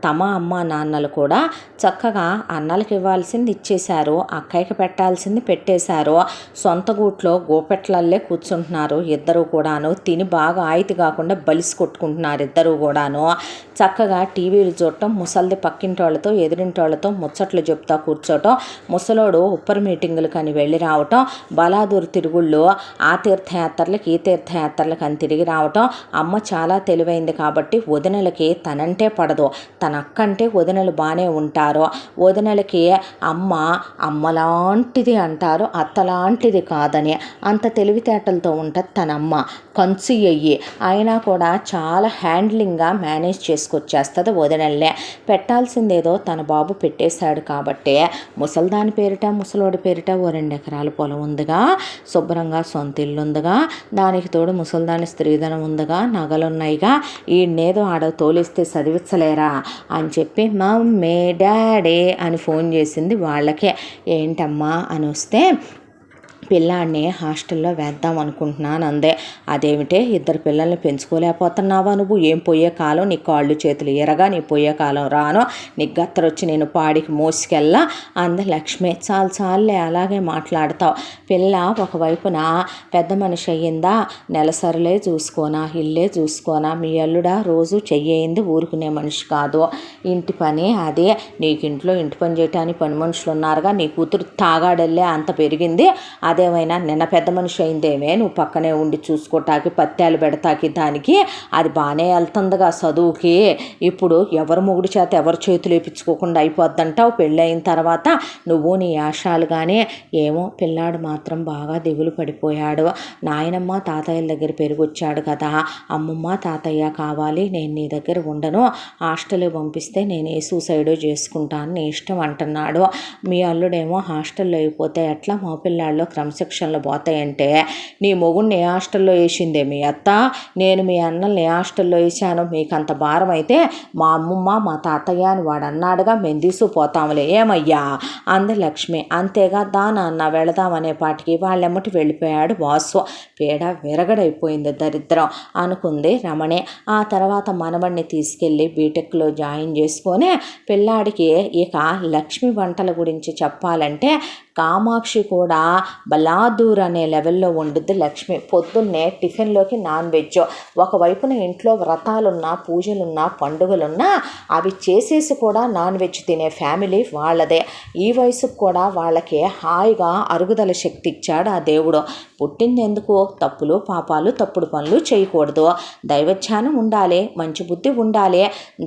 [SPEAKER 1] తమ అమ్మా నాన్నలు కూడా చక్కగా అన్నలకి ఇవ్వాల్సింది ఇచ్చేశారు, అక్కయ్యకి పెట్టాల్సింది పెట్టేశారు. సొంత గూట్లో గోపెట్లల్లే కూర్చుంటున్నారు ఇద్దరు కూడాను. తిని బాగా ఆయితీ కాకుండా బలిసి కొట్టుకుంటున్నారు ఇద్దరు కూడాను. చక్కగా టీవీలు చూడటం, ముసలిది పక్కింటి వాళ్ళతో ఎదురింటి వాళ్ళతో ముచ్చట్లు చెప్తా కూర్చోటం, ముసలోడు ఉప్పర్ మీటింగులకు అని వెళ్ళి రావటం, బలాదూరు తిరుగుళ్ళు ఆ తీర్థయాత్రలకు ఈ తీర్థయాత్రలకు అని తిరిగి రావటం. అమ్మ చాలా తెలివైంది కాబట్టి వదినలకి తనంటే పడదు, తన అక్కంటే వదినలు బాగానే ఉంటారు. వదినలకి అమ్మలాంటిది అంటారు, అత్తలాంటిది కాదని. అంత తెలివితేటలతో ఉంటుంది తనమ్మ, కంచు అయ్యి అయినా కూడా చాలా హ్యాండ్లింగ్గా మేనేజ్ చేసుకొచ్చేస్తుంది వదినల్నే. పెట్టాల్సిందేదో తన బాబు పెట్టేశాడు కాబట్టి ముసల్దాని పేరిట ముసలోడి పేరిట ఓ 2 ఎకరాల పొలం ఉందిగా, శుభ్రంగా సొంత ఇల్లు ఉందిగా, దానికి తోడు ముసల్దాని స్త్రీధనం ఉందిగా, నగలున్నాయిగా, ఈయన్నేదో ఆడ తోలిస్తే చదివించలేరా అని చెప్పి మమ్మీ డాడీ అని ఫోన్ చేసింది వాళ్ళకే. ఏంటమ్మా అని వస్తే, పిల్లాడిని హాస్టల్లో వేద్దాం అనుకుంటున్నాను అందే. అదేమిటే 2 పిల్లల్ని పెంచుకోలేకపోతున్నావా నువ్వు? ఏం పోయే కాలం, నీ కాళ్ళు చేతులు ఎరగా, నీ పోయే కాలం రాను, నీ గత్తరొచ్చి నేను పాడికి మోసుకెళ్ళా అంది లక్ష్మి. చాలే అలాగే మాట్లాడతావు. పిల్ల ఒకవైపున పెద్ద మనిషి అయ్యిందా, నెలసరిలే చూసుకోనా, ఇల్లే చూసుకోనా, మీ అల్లుడా రోజు చెయ్యింది ఊరుకునే మనిషి కాదు, ఇంటి పని అదే. నీకు ఇంట్లో ఇంటి పని చేయటానికి పని మనుషులు ఉన్నారుగా, నీ కూతురు తాగాడల్లే అంత పెరిగింది, అదేమైనా నిన్న పెద్ద మనిషి అయిందేమే, నువ్వు పక్కనే ఉండి చూసుకోటానికి, పత్యాలు పెడతాకి, దానికి అది బాగానే వెళ్తుందిగా చదువుకి. ఇప్పుడు ఎవరు మొగుడు చేత ఎవరు చేతులు వేయించుకోకుండా అయిపోద్దంటావు పెళ్ళయిన తర్వాత. నువ్వు నీ ఆశాలుగానే. ఏమో పిల్లాడు మాత్రం బాగా దిగులు పడిపోయాడు. నాయనమ్మ తాతయ్యల దగ్గర పెరిగొచ్చాడు కదా, అమ్మమ్మ తాతయ్య కావాలి, నేను నీ దగ్గర ఉండను, హాస్టల్కి పంపిస్తే నేను ఏ సూసైడో చేసుకుంటాను, నీ ఇష్టం అంటున్నాడు. మీ అల్లుడేమో హాస్టల్లో అయిపోతే ఎట్లా, మా పిల్లాళ్ళు క్రమశిక్షణలు పోతాయంటే, నీ మొగుడిని ఏ హాస్టల్లో వేసిందే మీ అత్త, నేను మీ అన్నల్ని ఏ హాస్టల్లో వేసాను, మీకు అంత భారం అయితే మా అమ్మమ్మ మా తాతయ్య అని వాడు అన్నాడుగా, మేము తీసుకుపోతాములే ఏమయ్యా అంది లక్ష్మి. అంతేగా దానన్న వెళదామనే పాటికి వాళ్ళెమ్మటి వెళ్ళిపోయాడు వాసు. పేడ విరగడైపోయింది దరిద్రం అనుకుంది రమణి. ఆ తర్వాత మనవడిని తీసుకెళ్ళి బీటెక్లో జాయిన్ చేసుకొని పిల్లాడికి ఇక లక్ష్మి వంటల గురించి చెప్పాలంటే కామాక్షి కూడా బలాదూర్ అనే లెవెల్లో వండుద్ది లక్ష్మి. పొద్దున్నే టిఫిన్లోకి నాన్ వెజ్, ఒకవైపున ఇంట్లో వ్రతాలున్నా పూజలున్నా పండుగలున్నా అవి చేసేసి కూడా నాన్ వెజ్ తినే ఫ్యామిలీ వాళ్ళదే. ఈ వయసుకు కూడా వాళ్ళకి హాయిగా అరుగుదల శక్తి ఇచ్చాడు ఆ దేవుడు. పుట్టింది ఎందుకు, తప్పులు పాపాలు తప్పుడు పనులు చేయకూడదు, దైవధ్యానం ఉండాలి, మంచి బుద్ధి ఉండాలి,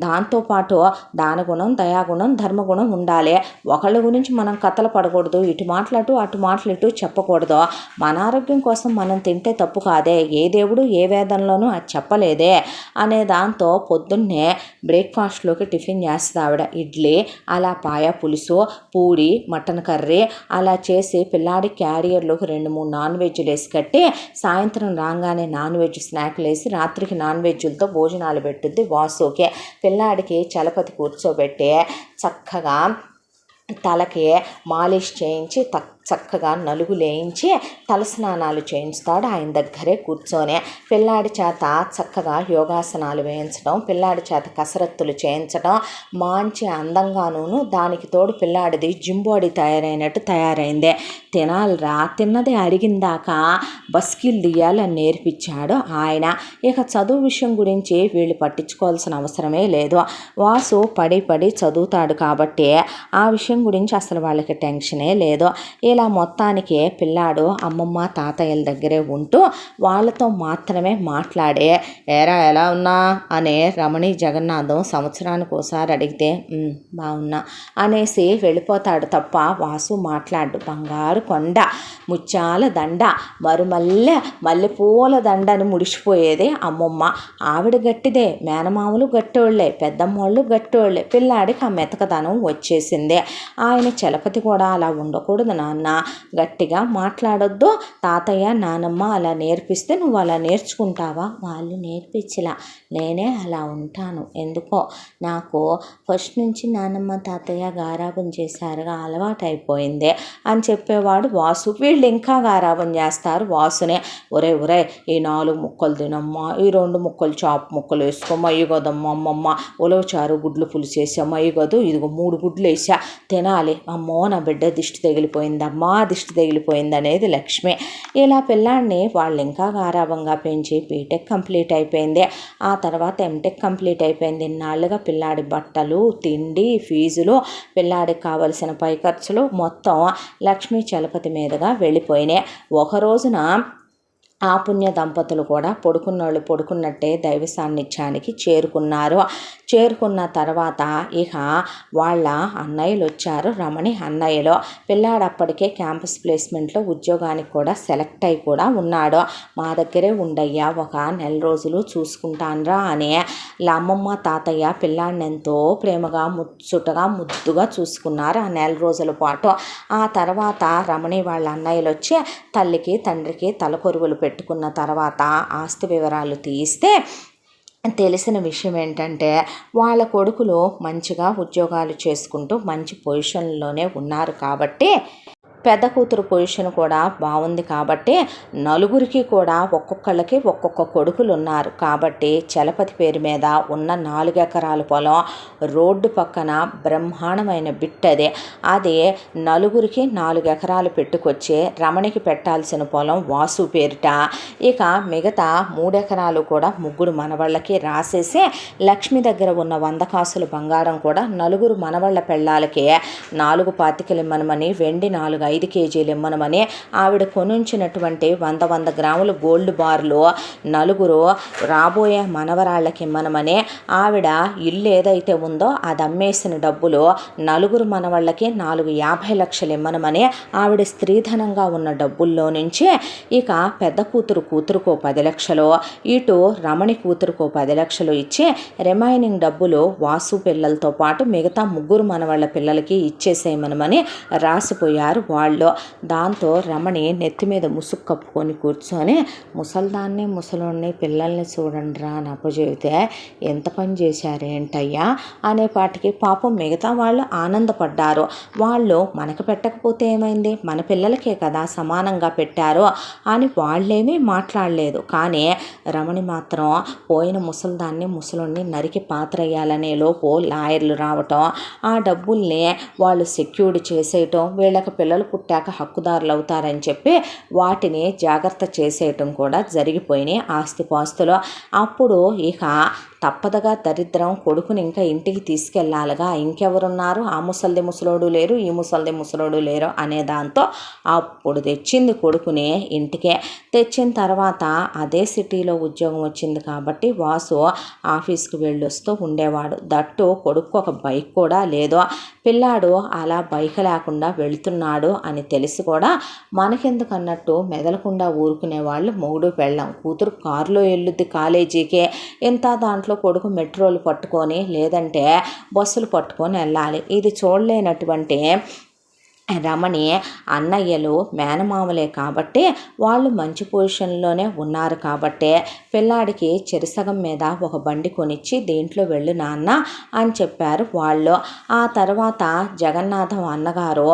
[SPEAKER 1] దాంతోపాటు దానగుణం దయాగుణం ధర్మగుణం ఉండాలి. ఒకళ్ళ గురించి మనం కథలు పడకూడదు, ఇటు మాట్లాడు అటు మాట్లాడు చెప్పకూడదు. మన ఆరోగ్యం కోసం మనం తింటే తప్పు కాదే, ఏ దేవుడు ఏ వేదంలోనూ అది చెప్పలేదే అనే దాంతో పొద్దున్నే బ్రేక్ఫాస్ట్లోకి టిఫిన్ చేస్తుంది ఆవిడ. ఇడ్లీ, అలా పాయ పులుసు, పూరి, మటన్ కర్రీ అలా చేసి పిల్లాడి క్యారియర్లోకి 2-3 నాన్ వెజ్లు వేసి కట్టి, సాయంత్రం రాగానే నాన్ వెజ్ స్నాక్లు వేసి రాత్రికి నాన్ వెజ్లతో భోజనాలు పెట్టుద్ది వాసుకే. పిల్లాడికి చలపతి కూర్చోబెట్టి చక్కగా తలకి మాలిష్ చేయించి చక్కగా నలుగులేయించి తలస్నానాలు చేయించుతాడు ఆయన దగ్గరే కూర్చొని. పిల్లాడి చేత చక్కగా యోగాసనాలు వేయించడం, పిల్లాడి చేత కసరత్తులు చేయించడం, మంచి అందంగాను, దానికి తోడు పిల్లాడిది జిమ్ బాడీ తయారైనట్టు తయారైందే. తినాలిరా, తిన్నది అడిగిందాక బస్కిల్ దియ్యాలని నేర్పించాడు ఆయన. ఇక చదువు విషయం గురించి వీళ్ళు పట్టించుకోవాల్సిన అవసరమే లేదు. వాసు పడి చదువుతాడు కాబట్టి ఆ విషయం గురించి అసలు వాళ్ళకి టెన్షనే లేదు. ఇలా మొత్తానికి పిల్లాడు అమ్మమ్మ తాతయ్యల దగ్గరే ఉంటూ వాళ్ళతో మాత్రమే మాట్లాడే, ఏరా ఎలా ఉన్నా అనే రమణి జగన్నాథం సంవత్సరానికి ఒకసారి అడిగితే బాగున్నా అనేసి వెళ్ళిపోతాడు తప్ప వాసు మాట్లాడు. బంగారు కొండ, ముత్యాల దండ, మల్లెపూల దండని ముడిచిపోయేది అమ్మమ్మ. ఆవిడ గట్టిదే, మేనమామలు గట్టోళ్లే, పెద్దమ్మోళ్ళు గట్టోళ్లే. పిల్లాడికి ఆ మెతకదనం వచ్చేసింది. ఆయన చలపతి కూడా అలా ఉండకూడదు నాన్న, గట్టిగా మాట్లాడొద్దు, తాతయ్య నానమ్మ అలా నేర్పిస్తే నువ్వు అలా నేర్చుకుంటావా, వాళ్ళు నేర్పించలా, నేనే అలా ఉంటాను, ఎందుకో నాకు ఫస్ట్ నుంచి నానమ్మ తాతయ్య గారాబం చేశారుగా అలవాటు అయిపోయింది అని చెప్పేవాడు వాసు. వీళ్ళు ఇంకా గారాబం చేస్తారు వాసునే. ఒరే ఈ 4 ముక్కలు తినమ్మా, ఈ 2 ముక్కలు చాప్ ముక్కలు వేసుకోమ్మా, ఇగోదమ్మా అమ్మమ్మ ఉలవచారు గుడ్లు పులిసేసామ్మా, ఇగోదు ఇదిగో 3 గుడ్లు వేసా తినాలి, అమ్మో నా బిడ్డ దిష్టి తగిలిపోయిందమ్మా దిష్టి తగిలిపోయింది అనేది లక్ష్మి. ఇలా పిల్లాడిని వాళ్ళు ఇంకా గారాబంగా పెంచి బీటెక్ కంప్లీట్ అయిపోయింది. ఆ తర్వాత ఎంటెక్ కంప్లీట్ అయిపోయింది. ఇన్నాళ్ళుగా పిల్లాడి బట్టలు, తిండి, ఫీజులు, పిల్లాడికి కావలసిన పై ఖర్చులు మొత్తం లక్ష్మీ చలపతి మీదుగా వెళ్ళిపోయినాయి. ఒక రోజున ఆ పుణ్య దంపతులు కూడా పడుకున్నోళ్ళు పడుకున్నట్టే దైవ సాన్నిధ్యానికి చేరుకున్న తర్వాత ఇక వాళ్ళ అన్నయ్యలు వచ్చారు, రమణి అన్నయ్యలో. పిల్లాడు అప్పటికే క్యాంపస్ ప్లేస్మెంట్లో ఉద్యోగానికి కూడా సెలెక్ట్ అయి కూడా ఉన్నాడు. మా దగ్గరే ఉండయ్యా, ఒక 4 రోజులు చూసుకుంటాన్రా అని అమ్మమ్మ తాతయ్య పిల్లాడిని ఎంతో ప్రేమగా ముద్దుగా చూసుకున్నారు ఆ 4 రోజుల పాటు. ఆ తర్వాత రమణి వాళ్ళ అన్నయ్యలు వచ్చి తల్లికి తండ్రికి తలకొరువులు పెట్టుకున్న తర్వాత ఆస్తి వివరాలు తీస్తే తెలిసిన విషయం ఏంటంటే వాళ్ళ కొడుకులు మంచిగా ఉద్యోగాలు చేసుకుంటూ మంచి పొజిషన్లోనే ఉన్నారు కాబట్టి, పెద్ద కూతురు పొజిషన్ కూడా బాగుంది కాబట్టి నలుగురికి కూడా ఒక్కొక్కళ్ళకి ఒక్కొక్క కొడుకులు ఉన్నారు కాబట్టి చలపతి పేరు మీద ఉన్న 4 ఎకరాల పొలం రోడ్డు పక్కన బ్రహ్మాండమైన బిట్టదే. అది నలుగురికి 4 ఎకరాలు పెట్టుకొచ్చి రమణికి పెట్టాల్సిన పొలం వాసు పేరిట, ఇక మిగతా 3 ఎకరాలు కూడా 3 మనవాళ్ళకి రాసేసి లక్ష్మి దగ్గర ఉన్న 100 కాసుల బంగారం కూడా 4 మనవాళ్ళ పెళ్ళాలకి 4 పాతికలు ఇమ్మనమని వెండి 4 5 కేజీలు ఇమ్మనమని ఆవిడ కొనుంచినటువంటి 100 గ్రాములు గోల్డ్ బార్లు నలుగురు రాబోయే మనవరాళ్ళకి ఇమ్మనమని ఆవిడ ఇల్లు ఏదైతే ఉందో అది అమ్మేసిన డబ్బులు నలుగురు మనవాళ్ళకి 50 లక్షలు ఇమ్మనమని ఆవిడ స్త్రీధనంగా ఉన్న డబ్బుల్లో నుంచి ఇక పెద్ద కూతురుకో 10 లక్షలు, ఇటు రమణి కూతురుకో 10 లక్షలు ఇచ్చి రిమైనింగ్ డబ్బులు వాసు పిల్లలతో పాటు మిగతా 3 మనవాళ్ళ పిల్లలకి ఇచ్చేసేయమనమని రాసిపోయారు వాళ్ళు. దాంతో రమణి నెత్తి మీద ముసుగు కప్పుకొని కూర్చొని ముసల్దాన్ని ముసలోడిని పిల్లల్ని చూడండిరా అని అప్పచెబితే ఎంత పని చేశారేంటయ్యా అనేపాటికి పాపం మిగతా వాళ్ళు ఆనందపడ్డారు. వాళ్ళు మనకు పెట్టకపోతే ఏమైంది, మన పిల్లలకే కదా సమానంగా పెట్టారు అని వాళ్ళేమీ మాట్లాడలేదు. కానీ రమణి మాత్రం పోయిన ముసల్దాన్ని ముసలోడిని నరికి పాత్రయ్యాలనే లోపు లాయర్లు రావటం, ఆ డబ్బుల్ని వాళ్ళు సెక్యూర్డ్ చేసేయటం, వీళ్ళకి పిల్లలు పుట్టాక హక్కుదారులు అవుతారని చెప్పి వాటిని జాగ్రత్త చేసేయటం కూడా జరిగిపోయినాయి ఆస్తిపాస్తులు. అప్పుడు ఇక తప్పదగా దరిద్రం కొడుకుని ఇంకా ఇంటికి తీసుకెళ్ళాలిగా, ఇంకెవరున్నారు, ఆ ముసల్ది ముసలోడు లేరు, ఈ ముసల్ది ముసలోడు లేరు అనే దాంతో అప్పుడు తెచ్చింది కొడుకుని ఇంటికే. తెచ్చిన తర్వాత అదే సిటీలో ఉద్యోగం వచ్చింది కాబట్టి వాసు ఆఫీస్కి వెళ్ళొస్తూ ఉండేవాడు. దట్టు కొడుకు ఒక బైక్ కూడా లేదు. పిల్లాడు అలా బైక్ లేకుండా వెళుతున్నాడు అని తెలిసి కూడా మనకెందుకు అన్నట్టు మెదలకుండా ఊరుకునే వాళ్ళు మొగుడు పెళ్ళాం. కూతురు కారులో వెళ్ళుద్ది కాలేజీకే, ఇంత దాంట్లో కొడుకు మెట్రోలు పట్టుకొని లేదంటే బస్సులు పట్టుకొని వెళ్ళాలి. ఇది చూడలేనటువంటి రమణి అన్నయ్యలు మేనమామలే కాబట్టి వాళ్ళు మంచి పొజిషన్లోనే ఉన్నారు కాబట్టి పిల్లాడికి చెరిసగం మీద ఒక బండి కొనిచ్చి దీంట్లో వెళ్ళు నాన్న అని చెప్పారు వాళ్ళు. ఆ తర్వాత జగన్నాథం అన్నగారు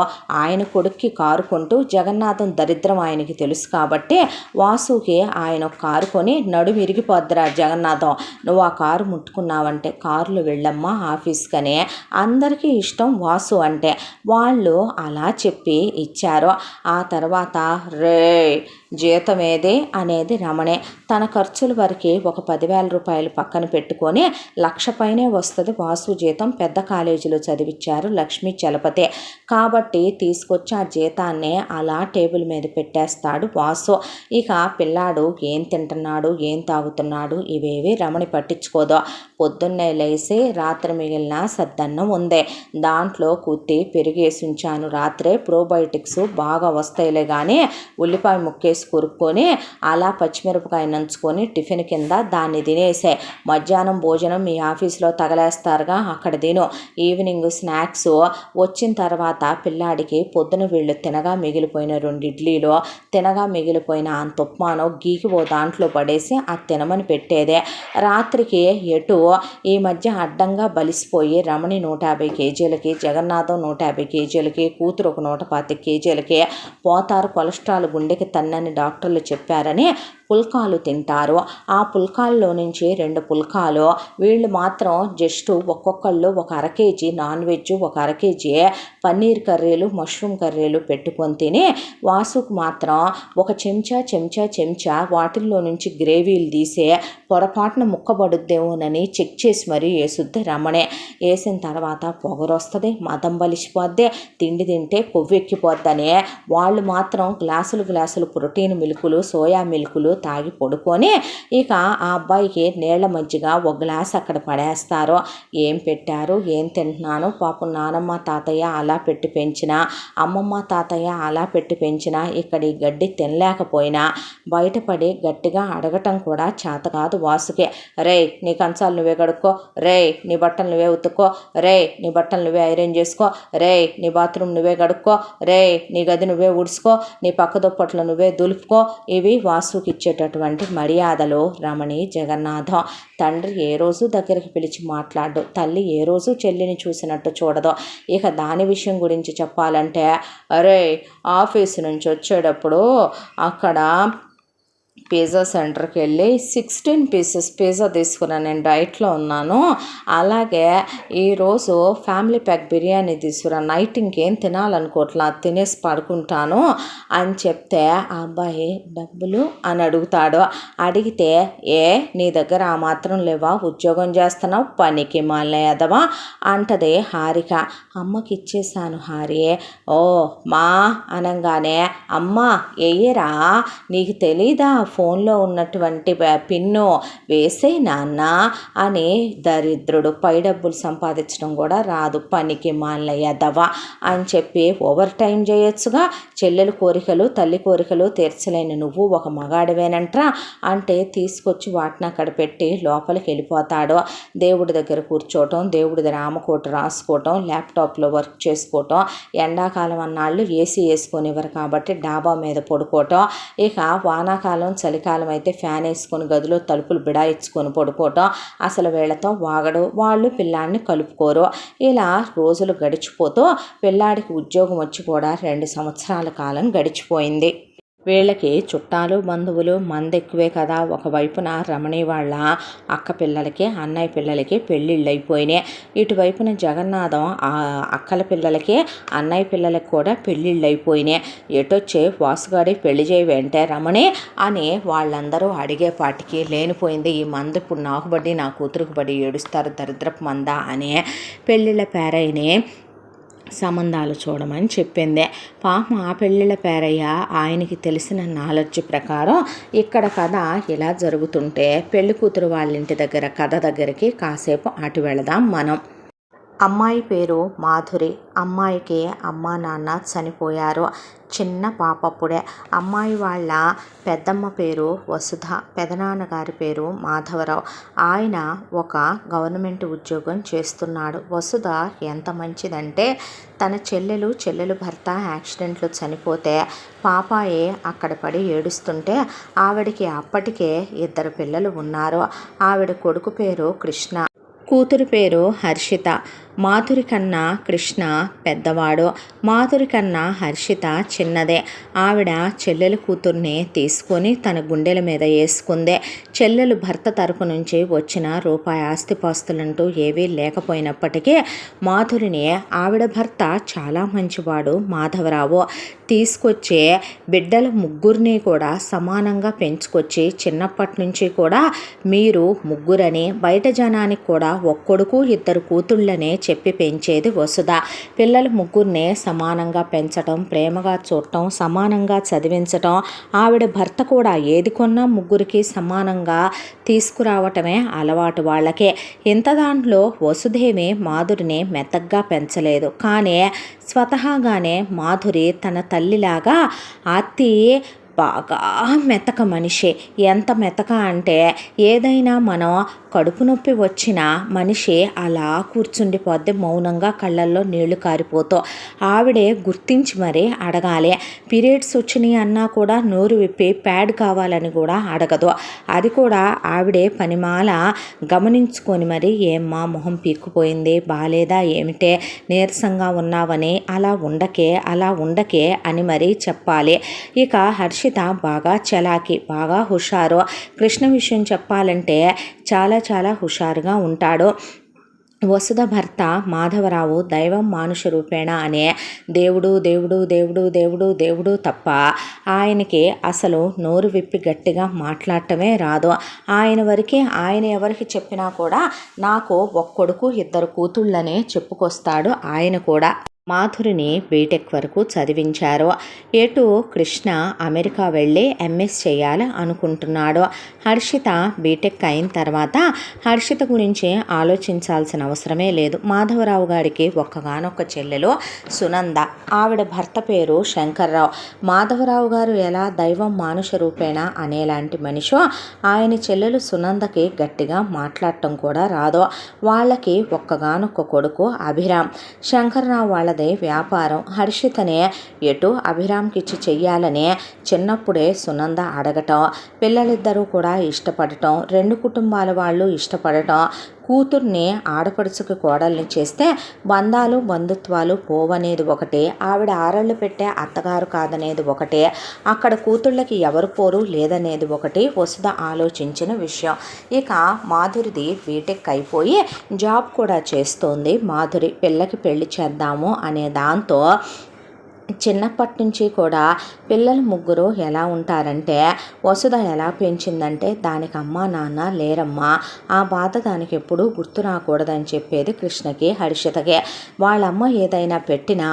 [SPEAKER 1] ఆయన కొడుక్కి కారు కొంటూ, జగన్నాథం దరిద్రం ఆయనకి తెలుసు కాబట్టి వాసుకి ఆయన కారు కొని నడుము ఇరిగిపోద్దిరా జగన్నాథం, నువ్వు ఆ కారు ముట్టుకున్నావంటే కారులో వెళ్ళమ్మా ఆఫీస్కనే అందరికీ ఇష్టం వాసు అంటే. వాళ్ళు అలా చెప్పి ఇచ్చారు. ఆ తర్వాత జీతం ఏది అనేది రమణే. తన ఖర్చుల వరకు ఒక 10,000 రూపాయలు పక్కన పెట్టుకొని 1,00,000 పైనే వస్తుంది వాసు జీతం. పెద్ద కాలేజీలో చదివించారు లక్ష్మీ చలపతి కాబట్టి తీసుకొచ్చి ఆ జీతాన్ని అలా టేబుల్ మీద పెట్టేస్తాడు వాసు. ఇక పిల్లాడు ఏం తింటున్నాడు, ఏం తాగుతున్నాడు ఇవేవి రమణి పట్టించుకోదు. పొద్దున్నే లేసి రాత్రి మిగిలిన సద్దన్నం ఉంది, దాంట్లో కుత్తి పెరిగేసి ఉంచాను. రాత్రే ప్రోబయోటిక్స్ బాగా వస్తాయిలే కానీ ఉల్లిపాయ ముక్కేసి కొరుక్కొని అలా పచ్చిమిరపకాయ నంచుకొని టిఫిన్ కింద దాన్ని తినేసే. మధ్యాహ్నం భోజనం మీ ఆఫీస్లో తగలేస్తారుగా అక్కడ తిను. ఈవినింగ్ స్నాక్స్ వచ్చిన తర్వాత పిల్లాడికి పొద్దున వీళ్ళు తినగా మిగిలిపోయిన 2 ఇడ్లీలో తినగా మిగిలిపోయిన అంత ఉప్మానో గీకి ఓ దాంట్లో పడేసి అది తినమని పెట్టేదే. రాత్రికి ఎటు ఈ మధ్య అడ్డంగా బలిసిపోయి రమణి 150 కేజీలకి, జగన్నాథం 150 కేజీలకి, కూతురు ఒక 125 కేజీలకి పోతారు. కొలెస్ట్రాల్ గుండెకి తన్నని డాక్టర్లు చెప్పారని పుల్కాలు తింటారు. ఆ పుల్కాల్లో నుంచి 2 పుల్కాలు వీళ్ళు మాత్రం జస్ట్ ఒక్కొక్కళ్ళు ఒక 1/2 కేజీ నాన్ వెజ్, ఒక 1/2 కేజీ పన్నీర్ కర్రీలు, మష్రూమ్ కర్రీలు పెట్టుకొని తిని వాసుకు మాత్రం ఒక చెంచా వాటిల్లో నుంచి గ్రేవీలు తీసే పొరపాటున ముక్కబడుద్దేమోనని చెక్ చేసి మరీ వేసుద్ది రమణే. వేసిన తర్వాత పొగరొస్తుంది, మదం బలిసిపోద్ది, తిండి తింటే కొవ్వెక్కిపోద్దని వాళ్ళు మాత్రం గ్లాసులు ప్రోటీన్ మిల్కులు, సోయా మిల్కులు తాగి పడుకొని ఇక ఆ అబ్బాయికి నీళ్ల మజ్జిగ ఒక గ్లాస్ అక్కడ పడేస్తారు. ఏం పెట్టారు, ఏం తింటున్నాను, పాపం నానమ్మ తాతయ్య అలా పెట్టి పెంచిన, అమ్మమ్మ తాతయ్య అలా పెట్టి పెంచిన ఇక్కడ ఈ గడ్డి తినలేకపోయినా బయటపడి గట్టిగా అడగటం కూడా చేత కాదు వాసుకే. నీ కంచాలు నువ్వే కడుక్కో, నీ బట్టలు నువ్వే ఉతుక్కో, నీ బట్టలు నువ్వే ఐరన్ చేసుకో, నీ బాత్రూమ్ నువ్వే కడుక్కో, నీ గది నువ్వే ఉడుచుకో, నీ పక్క దుప్పట్లు నువ్వే దులుపుకో. ఇవి వాసుకి ఇచ్చేటటువంటి మర్యాదలు రమణి జగన్నాథం. తండ్రి ఏ రోజు దగ్గరికి పిలిచి మాట్లాడు, తల్లి ఏ రోజు చెల్లిని చూసినట్టు చూడదు. ఇక దాని విషయం గురించి చెప్పాలంటే ఆఫీసు నుంచి వచ్చేటప్పుడు అక్కడ పిజ్జా సెంటర్కి వెళ్ళి 16 పీసెస్ పిజ్జా తీసుకున్నాను. నేను డైట్లో ఉన్నాను. అలాగే ఈరోజు ఫ్యామిలీ ప్యాక్ బిర్యానీ తీసుకురా, నైట్ ఇంకేం తినాలనుకోవట్లా, తినేసి పడుకుంటాను అని చెప్తే ఆ అబ్బాయి డబ్బులు అని అడుగుతాడు. అడిగితే నీ దగ్గర ఆ మాత్రం లేవా, ఉద్యోగం చేస్తున్నావు, పనికి మాలేదవా అంటది హారిక. అమ్మకి ఇచ్చేసాను హారి. ఓ మా అనగానే అమ్మ ఎయ్యరా, నీకు తెలీదా ఫోన్లో ఉన్నటువంటి పిన్ను వేసే నాన్న అని. దరిద్రుడు, పై డబ్బులు సంపాదించడం కూడా రాదు, పనికి మాలయ్యదవా అని చెప్పి ఓవర్ టైం చేయొచ్చుగా, చెల్లెలు కోరికలు తల్లి కోరికలు తీర్చలేని నువ్వు ఒక మగాడివేనంట్రా అంటే తీసుకొచ్చి వాటిని అక్కడ పెట్టి లోపలికి వెళ్ళిపోతాడు. దేవుడి దగ్గర కూర్చోవటం, దేవుడి రామకోట రాసుకోవటం, ల్యాప్టాప్లో వర్క్ చేసుకోవటం, ఎండాకాలం అన్నాళ్ళు ఏసీ వేసుకొనివ్వరు కాబట్టి డాబా మీద పడుకోవటం, ఇక వానాకాలం చలికాలం అయితే ఫ్యాన్ వేసుకొని గదిలో తలుపులు బిడాయించుకొని పడుకోవటం. అసలు వీళ్ళతో వాగడు, వాళ్ళు పిల్లాడిని కలుపుకోరు. ఇలా రోజులు గడిచిపోతూ పిల్లాడికి ఉద్యోగం వచ్చి కూడా 2 సంవత్సరాల కాలం గడిచిపోయింది. వీళ్ళకి చుట్టాలు బంధువులు మంది ఎక్కువే కదా. ఒకవైపున రమణి వాళ్ళ అక్క పిల్లలకి అన్నయ్య పిల్లలకి పెళ్ళిళ్ళు అయిపోయినాయి. ఇటువైపున జగన్నాథం అక్కల పిల్లలకి అన్నయ్య పిల్లలకి కూడా పెళ్ళిళ్ళు అయిపోయినాయి. ఎటొచ్చే వాసుగాడి పెళ్లి చేయవేంటే రమణి అని వాళ్ళందరూ అడిగేపాటికి లేనిపోయింది ఈ మంది ఇప్పుడు నాకు బడి నా కూతురుకు బడి ఏడుస్తారు దరిద్రపు మంద అని పెళ్ళిళ్ళ పేరైని సంబంధాలు చూడమని చెప్పింది. పాపం ఆ పెళ్ళిళ్ళ పేరయ్య ఆయనకి తెలిసిన నాలెడ్జ్ ప్రకారం ఇక్కడ కథ ఇలా జరుగుతుంటే పెళ్లి కూతురు వాళ్ళ ఇంటి దగ్గర కథ దగ్గరికి కాసేపు అటు వెళదాం మనం. అమ్మాయి పేరు మాధురి. అమ్మాయికి అమ్మా నాన్న చనిపోయారు. చిన్న పాపప్పుడే. అమ్మాయి వాళ్ళ పెద్దమ్మ పేరు వసుధ, పెదనాన్నగారి పేరు మాధవరావు. ఆయన ఒక గవర్నమెంట్ ఉద్యోగం చేస్తున్నాడు. వసుధ ఎంత మంచిదంటే తన చెల్లెలు భర్త యాక్సిడెంట్లో చనిపోతే పాపాయే అక్కడ పడి ఏడుస్తుంటే ఆవిడికి అప్పటికే 2 పిల్లలు ఉన్నారు. ఆవిడ కొడుకు పేరు కృష్ణ, కూతురి పేరు హర్షిత. మాధురి కన్నా కృష్ణ పెద్దవాడు, మాధురి కన్నా హర్షిత చిన్నదే. ఆవిడ చెల్లెలు కూతుర్ని తీసుకొని తన గుండెల మీద వేసుకుందే. చెల్లెలు భర్త తరపు నుంచి వచ్చిన రూపాయి ఆస్తిపాస్తులంటూ ఏవీ లేకపోయినప్పటికీ మాధురిని ఆవిడ భర్త చాలా మంచివాడు మాధవరావు. తీసుకొచ్చే బిడ్డల ముగ్గురిని కూడా సమానంగా పెంచుకొచ్చి చిన్నప్పటి నుంచి కూడా మీరు ముగ్గురని బయట జనానికి కూడా ఒక్కొడుకు 2 కూతుళ్ళనే చెప్పి పెంచేది వసుధ. పిల్లలు ముగ్గురిని సమానంగా పెంచటం, ప్రేమగా చూడటం, సమానంగా చదివించటం, ఆవిడ భర్త కూడా ఏది కొన్నా ముగ్గురికి సమానంగా తీసుకురావటమే అలవాటు వాళ్ళకే. ఇంత దాంట్లో వసుధేమి మాధురిని మెత్తగా పెంచలేదు. కానీ స్వతహాగానే మాధురి తన తల్లిలాగా అతి బాగా మెతక మనిషి. ఎంత మెతక అంటే ఏదైనా మనం కడుపు నొప్పి వచ్చిన మనిషి అలా కూర్చుండిపోద్ది మౌనంగా, కళ్ళల్లో నీళ్లు కారిపోతూ. ఆవిడే గుర్తించి మరీ అడగాలి. పీరియడ్స్ వచ్చినాయి అన్నా కూడా నోరు విప్పి ప్యాడ్ కావాలని కూడా అడగదు. అది కూడా ఆవిడే పనిమాల గమనించుకొని మరి ఏమ్మా మొహం పీక్కుపోయింది, బాలేదా ఏమిటే, నీరసంగా ఉన్నావని, అలా ఉండకే అని మరీ చెప్పాలి. ఇక హర్షిత బాగా చలాకి, బాగా హుషారు. కృష్ణ విషయం చెప్పాలంటే చాలా హుషారుగా ఉంటాడు. వసుధ భర్త మాధవరావు దైవం మానుష రూపేణ అనే దేవుడు దేవుడు దేవుడు దేవుడు దేవుడు తప్ప ఆయనకి అసలు నోరు విప్పి గట్టిగా మాట్లాడటమే రాదు. ఆయన వరకే ఆయన ఎవరికి చెప్పినా కూడా నాకు ఒక్కొడుకు 2 కూతుళ్ళనే చెప్పుకొస్తాడు ఆయన కూడా. మాధురిని బీటెక్ వరకు చదివించారు. ఎటు కృష్ణ అమెరికా వెళ్ళి ఎంఎస్ చేయాలి అనుకుంటున్నాడు. హర్షిత బీటెక్ అయిన తర్వాత హర్షిత గురించి ఆలోచించాల్సిన అవసరమే లేదు. మాధవరావు గారికి ఒక్కగానొక్క చెల్లెలు సునంద. ఆవిడ భర్త పేరు శంకర్రావు. మాధవరావు గారు ఎలా దైవం మానుష రూపేణ అనేలాంటి మనిషో ఆయన చెల్లెలు సునందకి గట్టిగా మాట్లాడటం కూడా రాదు. వాళ్ళకి ఒక్కగానొక్క కొడుకు అభిరామ్. శంకర్రావు వాళ్ళ వ్యాపారం. హర్షితనే ఎటు అభిరామ్కి ఇచ్చి చెయ్యాలని చిన్నప్పుడే సునంద అడగటం, పిల్లలిద్దరూ కూడా ఇష్టపడటం, 2 కుటుంబాల వాళ్ళు ఇష్టపడటం, కూతుర్ని ఆడపడుచుకు కోడల్ని చేస్తే బంధాలు బంధుత్వాలు పోవనేది ఒకటే, ఆవిడ ఆరళ్ళు పెట్టే అత్తగారు కాదనేది ఒకటే, అక్కడ కూతుళ్ళకి ఎవరు పోరు లేదనేది ఒకటి వసుధ ఆలోచించిన విషయం. ఇక మాధురిది బీటెక్ అయిపోయి జాబ్ కూడా చేస్తోంది. మాధురి పిల్లకి పెళ్లి చేద్దాము అనే దాంతో చిన్నప్పటి నుంచి కూడా పిల్లలు ముగ్గురు ఎలా ఉంటారంటే, వసుధ ఎలా పెంచిందంటే దానికి అమ్మ నాన్న లేరమ్మా, ఆ బాధ దానికి ఎప్పుడూ గుర్తు రాకూడదని చెప్పేది కృష్ణకి హర్షితకి. వాళ్ళమ్మ ఏదైనా పెట్టినా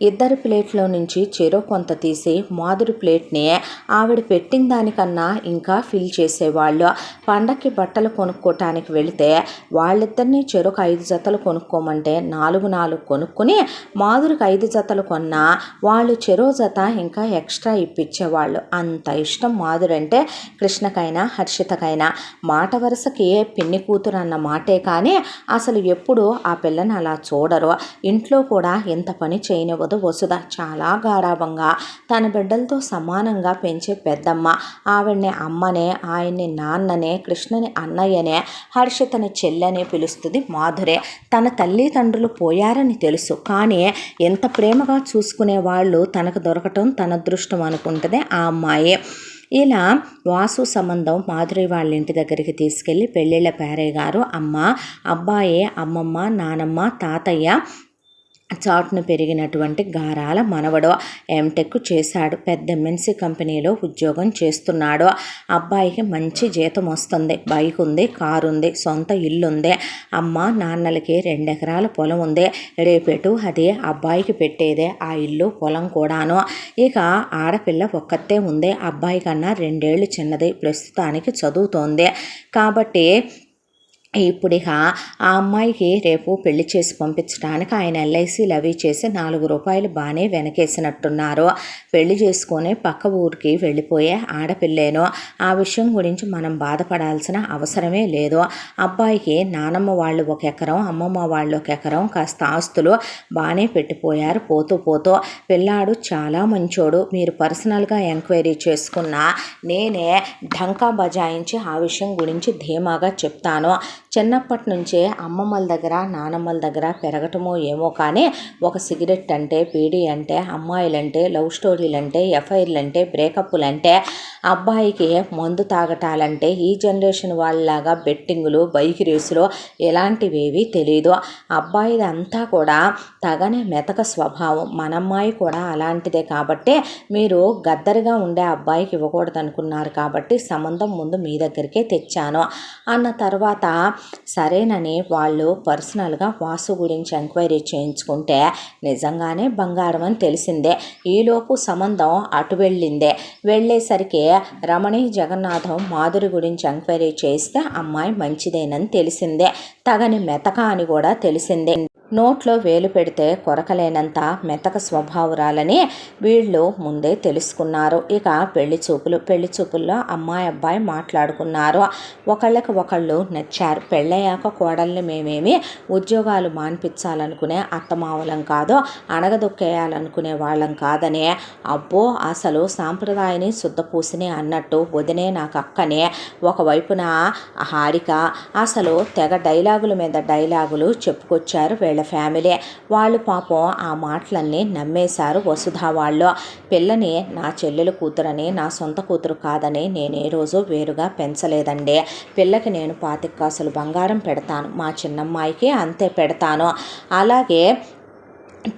[SPEAKER 1] ఇద్దరి ప్లేట్లో నుంచి చెరో కొంత తీసి మాధురి ప్లేట్ని ఆవిడ పెట్టిన దానికన్నా ఇంకా ఫిల్ చేసేవాళ్ళు. పండక్కి బట్టలు కొనుక్కోటానికి వెళితే వాళ్ళిద్దరినీ చెరొక 5 జతలు కొనుక్కోమంటే 4 కొనుక్కొని మాధురికి 5 జతలు కొన్నా వాళ్ళు చెరో జత ఇంకా ఎక్స్ట్రా ఇప్పించేవాళ్ళు. అంత ఇష్టం మాధురి అంటే కృష్ణకైనా హర్షితకైనా. మాట వరుసకి పిన్ని కూతురు అన్న మాటే కానీ అసలు ఎప్పుడు ఆ పిల్లని అలా చూడరు. ఇంట్లో కూడా ఎంత పని చేయనివ్వదు వసుధ. చాలా గారాబంగా తన బిడ్డలతో సమానంగా పెంచే పెద్దమ్మ. ఆవిడ్ని అమ్మనే, ఆయన్ని నాన్ననే, కృష్ణని అన్నయ్యనే, హర్షితని చెల్లెనే పిలుస్తుంది మాధురే. తన తల్లిదండ్రులు పోయారని తెలుసు కానీ ఎంత ప్రేమగా చూసుకునే వాళ్ళు తనకు దొరకటం తన అదృష్టం అనుకుంటుంది ఆ అమ్మాయి. ఇలా వాసు సంబంధం మాధురి వాళ్ళ ఇంటి దగ్గరికి తీసుకెళ్ళి పెళ్ళిళ్ళ పేరయ్య గారు, అమ్మ, అబ్బాయి, అమ్మమ్మ, నానమ్మ, తాతయ్య, చాటును పెరిగినటువంటి గారాల మనవడు. ఎంటెక్ చేశాడు, పెద్ద ఎంఎన్సీ కంపెనీలో ఉద్యోగం చేస్తున్నాడు. అబ్బాయికి మంచి జీతం వస్తుంది, బైక్ ఉంది, కారు ఉంది, సొంత ఇల్లు ఉంది. అమ్మ నాన్నలకి 2 ఎకరాల పొలం ఉంది. రేపెటు అది అబ్బాయికి పెట్టేదే, ఆ ఇల్లు పొలం కూడాను. ఇక ఆడపిల్ల ఒక్కతే ఉంది, అబ్బాయి కన్నా 2 ఏళ్ళు చిన్నది, ప్రస్తుతానికి చదువుతోంది. కాబట్టి ఇప్పుడు ఇక ఆ అమ్మాయికి రేపు పెళ్లి చేసి పంపించడానికి ఆయన ఎల్ఐసీలు అవి చేసి 4 రూపాయలు బాగానే వెనకేసినట్టున్నారు. పెళ్లి చేసుకొని పక్క ఊరికి వెళ్ళిపోయే ఆడపిల్లేనో, ఆ విషయం గురించి మనం బాధపడాల్సిన అవసరమే లేదు. అబ్బాయికి నానమ్మ వాళ్ళు 1 ఎకరం, అమ్మమ్మ వాళ్ళు 1 ఎకరం కాస్త ఆస్తులు బాగానే పెట్టిపోయారు. పోతూ పిల్లాడు చాలా మంచోడు, మీరు పర్సనల్గా ఎంక్వైరీ చేసుకున్నా నేనే ఢంకా బజాయించి ఆ విషయం గురించి ధీమాగా చెప్తాను. చిన్నప్పటి నుంచే అమ్మమ్మల దగ్గర నానమ్మల దగ్గర పెరగటమో ఏమో కానీ ఒక సిగరెట్ అంటే, బీడీ అంటే, అమ్మాయిలంటే, లవ్ స్టోరీలంటే, ఎఫ్ఐఆర్లంటే, బ్రేకప్లంటే, అబ్బాయికి మందు తాగటాలంటే ఈ జనరేషన్ వాళ్ళలాగా బెట్టింగులు, బైక్ రేసులు ఇలాంటివేవి తెలియదు. అబ్బాయిది అంతా కూడా తగనే మెతక స్వభావం. మన అమ్మాయి కూడా అలాంటిదే. కాబట్టి మీరు గద్దరిగా ఉండే అబ్బాయికి ఇవ్వకూడదు అనుకున్నారు కాబట్టి సంబంధం ముందు మీ దగ్గరికే తెచ్చాను అన్న తర్వాత సరేనని వాళ్ళు పర్సనల్గా వాసు గురించి ఎంక్వైరీ చేయించుకుంటే నిజంగానే బంగారం అని తెలిసిందే. ఈలోపు సంబంధం అటు వెళ్ళేసరికి రమణి జగన్నాథం మాధురి గురించి ఎంక్వైరీ చేస్తే అమ్మాయి మంచిదేనని తెలిసిందే, తగని మెతక అని కూడా తెలిసిందే. నోట్లో వేలు పెడితే కొరకలేనంత మెతక స్వభావురాలని వీళ్ళు ముందే తెలుసుకున్నారు. ఇక పెళ్లి చూపుల్లో అమ్మాయి అబ్బాయి మాట్లాడుకున్నారు. ఒకళ్ళకి ఒకళ్ళు నచ్చారు. పెళ్ళయ్యాక కోడల్ని మేమేమి ఉద్యోగాలు మాన్పించాలనుకునే అత్తమావలం కాదు, అణగదొక్కేయాలనుకునే వాళ్ళం కాదనే. అబ్బో అసలు సాంప్రదాయని శుద్ధపూసిని అన్నట్టు వదినే నాకు అక్కనే. ఒకవైపున హారిక అసలు తెగ డైలాగుల మీద డైలాగులు చెప్పుకొచ్చారు వీళ్ళ ఫ్యామిలీ వాళ్ళు. పాపం ఆ మాటలన్నీ నమ్మేశారు వసుధ వాళ్ళు. పిల్లని నా చెల్లెలు కూతురని, నా సొంత కూతురు కాదని నేను ఏ రోజు వేరుగా పెంచలేదండి. పిల్లకి నేను 25 కాసులు బంగారం పెడతాను, మా చిన్నమ్మాయికి అంతే పెడతాను. అలాగే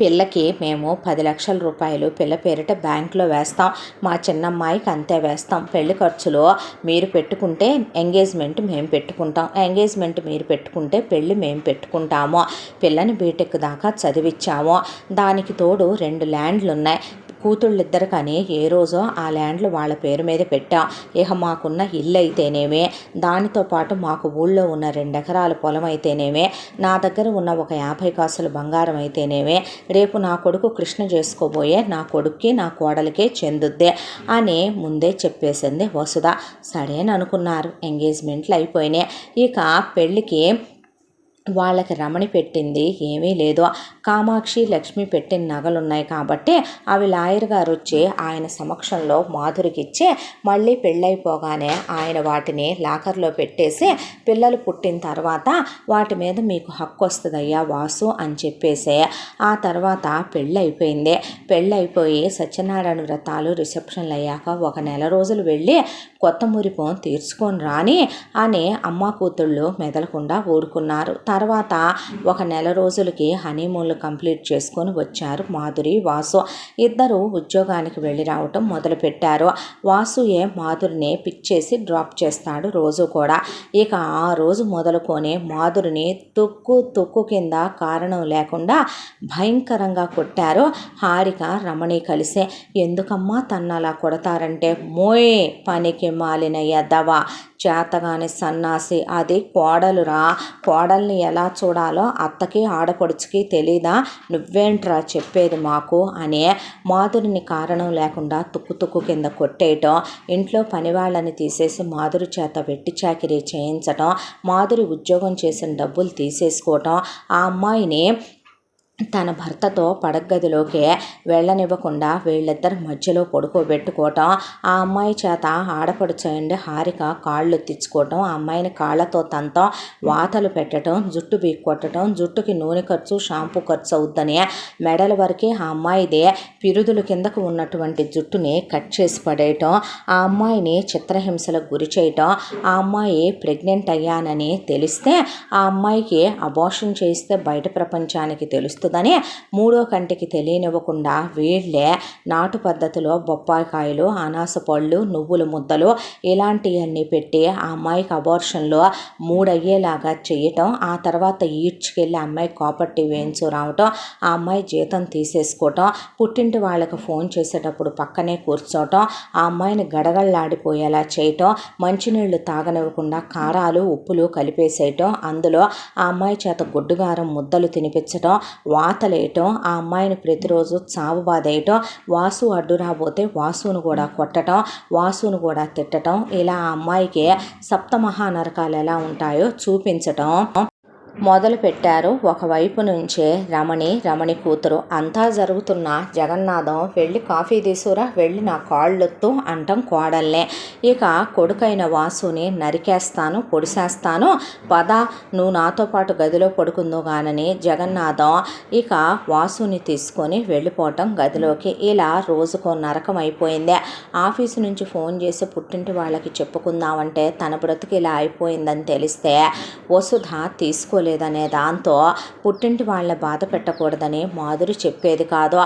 [SPEAKER 1] పిల్లకి మేము 10 లక్షల రూపాయలు పిల్ల పేరిట బ్యాంకులో వేస్తాం, మా చిన్నమ్మాయికి అంతే వేస్తాం. పెళ్లి ఖర్చులు మీరు పెట్టుకుంటే ఎంగేజ్మెంట్ మేము పెట్టుకుంటాం, ఎంగేజ్మెంట్ మీరు పెట్టుకుంటే పెళ్ళి మేము పెట్టుకుంటాము. పిల్లని బీటెక్ దాకా చదివించాము. దానికి తోడు 2 ల్యాండ్లు ఉన్నాయి. కూతుళ్ళిద్దరు కానీ ఏ రోజో ఆ ల్యాండ్లు వాళ్ళ పేరు మీద పెట్టాం. ఇక మాకున్న ఇల్లు అయితేనేమే, దానితో పాటు మాకు ఊళ్ళో ఉన్న 2 ఎకరాల పొలం అయితేనేమే, నా దగ్గర ఉన్న ఒక 50 కాసుల బంగారం అయితేనేమే, రేపు నా కొడుకు కృష్ణ చేసుకోబోయే నా కొడుక్కి నా కోడలికే చెందుద్దే అని ముందే చెప్పేసింది వసుధ. సరేననుకున్నారు. ఎంగేజ్మెంట్లు అయిపోయినాయి. ఇక పెళ్ళికి వాళ్ళకి రమణి పెట్టింది ఏమీ లేదు. కామాక్షి లక్ష్మి పెట్టిన నగలున్నాయి కాబట్టి అవి లాయర్ గారు వచ్చి ఆయన సమక్షంలో మాధురికి ఇచ్చి మళ్ళీ పెళ్ళైపోగానే ఆయన వాటిని లాకర్లో పెట్టేసి పిల్లలు పుట్టిన తర్వాత వాటి మీద మీకు హక్కు వస్తుందయ్యా వాసు అని చెప్పేసి ఆ తర్వాత పెళ్ళైపోయింది. పెళ్ళైపోయి సత్యనారాయణ వ్రతాలు రిసెప్షన్లు అయ్యాక ఒక నెల రోజులు వెళ్ళి కొత్త మురిపం తీర్చుకొని రాని అని అమ్మ కూతుళ్ళు మెదలకుండా ఊరుకున్నారు. తర్వాత ఒక నెల రోజులకి హనీమూన్లు కంప్లీట్ చేసుకొని వచ్చారు మాధురి వాసు. ఇద్దరు ఉద్యోగానికి వెళ్ళి రావటం మొదలుపెట్టారు. వాసుయే మాధురిని పిక్ చేసి డ్రాప్ చేస్తాడు రోజు కూడా. ఇక ఆ రోజు మొదలుకొని మాధురిని తుక్కు కింద కారణం లేకుండా భయంకరంగా కొట్టారు హారిక రమణి కలిసే. ఎందుకమ్మా తన్నలా కొడతారంటే మోయ్ పనికి మాలిన ఎద్దవ చేతగాని సన్నాసి, అది కోడలురా, కోడల్ని ఎలా చూడాలో అత్తకి ఆడపడుచుకి తెలీదా, నువ్వేంట్రా చెప్పేది మాకు అని మాధురిని కారణం లేకుండా తుక్కు కింద కొట్టేయటం, ఇంట్లో పనివాళ్ళని తీసేసి మాధురి చేత వెట్టి చాకిరీ చేయించటం, మాధురి ఉద్యోగం చేసిన డబ్బులు తీసేసుకోవటం, ఆ అమ్మాయిని తన భర్తతో పడగదిలోకి వెళ్ళనివ్వకుండా వీళ్ళిద్దరి మధ్యలో పడుకోబెట్టుకోవటం, ఆ అమ్మాయి చేత ఆడపడుచేయండి హారిక కాళ్ళు తెచ్చుకోవటం, ఆ అమ్మాయిని కాళ్ళతో తంతం, వాతలు పెట్టడం, జుట్టు బీక్కొట్టడం, జుట్టుకి నూనె ఖర్చు షాంపూ ఖర్చు అవుద్దని మెడల వరకు ఆ అమ్మాయిదే పిరుదుల కిందకు ఉన్నటువంటి జుట్టుని కట్ చేసి పడేయటం, ఆ అమ్మాయిని చిత్రహింసలకు గురి చేయటం, ఆ అమ్మాయి ప్రెగ్నెంట్ అయ్యానని తెలిస్తే ఆ అమ్మాయికి అబార్షన్ చేస్తే బయట ప్రపంచానికి తెలుస్తుంది దని మూడో కంటికి తెలియనివ్వకుండా వీళ్ళే నాటు పద్ధతిలో బొప్పాయికాయలు, అనాస పళ్ళు, నువ్వుల ముద్దలు ఇలాంటివన్నీ పెట్టి ఆ అమ్మాయికి అబార్షన్లో 3 అయ్యేలాగా చేయటం, ఆ తర్వాత ఈడ్చుకెళ్ళి అమ్మాయి కాపర్టీ వేయించు రావటం, ఆ అమ్మాయి జీతం తీసేసుకోవటం, పుట్టింటి వాళ్ళకి ఫోన్ చేసేటప్పుడు పక్కనే కూర్చోవటం, ఆ అమ్మాయిని గడగళ్ళాడిపోయేలా చేయటం, మంచినీళ్లు తాగనివ్వకుండా కారాలు ఉప్పులు కలిపేసేయటం, అందులో ఆ అమ్మాయి చేత గుడ్డుగారం ముద్దలు తినిపించటం, వాతలేయటం, ఆ అమ్మాయిని ప్రతిరోజు చావు బాధేయటం, వాసు అడ్డు రాబోతే వాసును కూడా కొట్టడం, వాసును కూడా తిట్టడం, ఇలా ఆ అమ్మాయికి సప్తమహానరకాలు ఎలా ఉంటాయో చూపించటం మొదలుపెట్టారు. ఒకవైపు నుంచే రమణి కూతురు. అంతా జరుగుతున్న జగన్నాథం వెళ్ళి కాఫీ తీసుకురా, వెళ్ళి నా కాళ్ళొత్తు అంటాం కోడల్నే. ఇక కొడుకైన వాసుని నరికేస్తాను, పొడిసేస్తాను, పద నువ్వు నాతో పాటు గదిలో పడుకుందో గానని జగన్నాథం ఇక వాసుని తీసుకొని వెళ్ళిపోవటం గదిలోకి. ఇలా రోజుకో నరకం అయిపోయింది. ఆఫీసు నుంచి ఫోన్ చేసి పుట్టింటి వాళ్ళకి చెప్పుకుందామంటే తన బ్రతుకు ఇలా అయిపోయిందని తెలిస్తే వసుధ తీసుకోలేదనే దాంతో పుట్టింటి వాళ్ళని బాధ పెట్టకూడదని మాధురి చెప్పేది కాదు.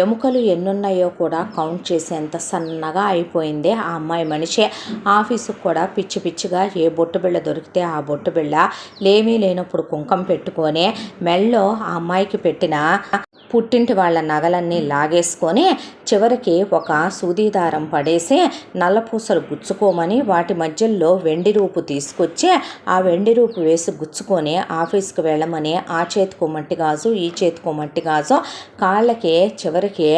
[SPEAKER 1] ఎముకలు ఎన్నున్నాయో కూడా కౌంట్ చేసేంత సన్నగా అయిపోయింది ఆ అమ్మాయి మనిషి. ఆఫీసుకు కూడా పిచ్చి పిచ్చిగా ఏ బొట్టు బిళ్ళ దొరికితే ఆ బొట్టు బిళ్ళ, లేమీ లేనప్పుడు కుంకం పెట్టుకొని మెళ్ళో ఆ అమ్మాయికి పెట్టిన పుట్టింటి వాళ్ళ నగలన్నీ లాగేసుకొని చివరికి ఒక సూదీదారం పడేసి నల్లపూసలు గుచ్చుకోమని వాటి మధ్యలో వెండి రూపు తీసుకొచ్చి ఆ వెండి రూపు వేసి గుచ్చుకొని ఆఫీస్కి వెళ్ళమని ఆ చేతికో మట్టి గాజు ఈ చేతికో మట్టి గాజు కాళ్ళకి చివరికి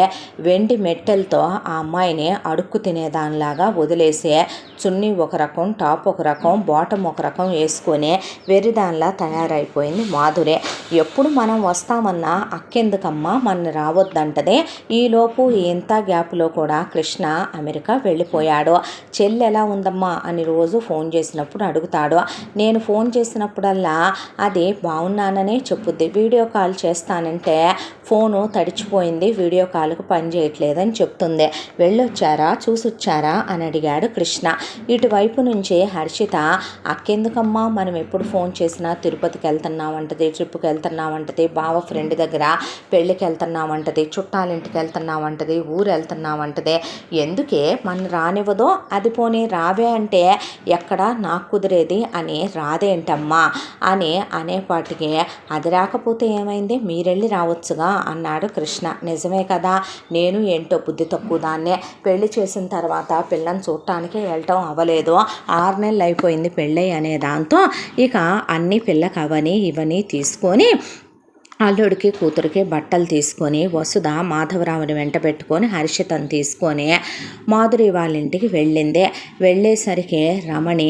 [SPEAKER 1] వెండి మెట్టెలతో ఆ అమ్మాయిని అడుక్కు తినేదానిలాగా వదిలేసి చున్నీ ఒక రకం, టాప్ ఒక రకం, బాటమ్ ఒక రకం వేసుకొని వెర్రిదానిలా తయారైపోయింది మాధురే. ఎప్పుడు మనం వస్తామన్నా అక్కెందుకమ్మా మన రావద్దంటదే. ఈలోపు ఇంత గ్యాప్లో కూడా కృష్ణ అమెరికా వెళ్ళిపోయాడు. చెల్లి ఎలా ఉందమ్మా అని రోజు ఫోన్ చేసినప్పుడు అడుగుతాడు. నేను ఫోన్ చేసినప్పుడల్లా అది బాగున్నాననే చెప్పుద్ది. వీడియో కాల్ చేస్తానంటే ఫోను తడిచిపోయింది, వీడియో కాల్కు పని చేయట్లేదని చెప్తుంది. వెళ్ళొచ్చారా, చూసొచ్చారా అని అడిగాడు కృష్ణ. ఇటువైపు నుంచి హర్షిత అక్కెందుకమ్మా మనం ఎప్పుడు ఫోన్ చేసినా తిరుపతికి వెళ్తున్నామంటది, ట్రిప్కి వెళ్తున్నామంటది, బావ ఫ్రెండ్ దగ్గర పెళ్ళికి వెళ్తున్నామంటది, చుట్టాలింటికి వెళ్తున్నామంటది, ఊరు వెళ్తున్నామంటది, ఎందుకే మన రానివ్వదో. అది పోనీ రావే అంటే ఎక్కడ నాకు కుదిరేది అని రాదేంటమ్మా అని అనేపాటికి అది రాకపోతే ఏమైంది, మీరెళ్ళి రావచ్చుగా అన్నాడు కృష్ణ. నిజమే కదా, నేను ఏంటో బుద్ధి తక్కువ దాన్నే. పెళ్లి చేసిన తర్వాత పిల్లని చూడటానికి వెళ్ళటం అవ్వలేదు. 6 నెలలు అయిపోయింది పెళ్ళి అనే దాంతో ఇక అన్ని పిల్లకి అవని ఇవని తీసుకొని అల్లుడికి కూతురికి బట్టలు తీసుకొని వసుధ మాధవరావుని వెంట పెట్టుకొని హర్షితను తీసుకొని మాధురి వాళ్ళ ఇంటికి వెళ్ళింది. వెళ్ళేసరికి రమణి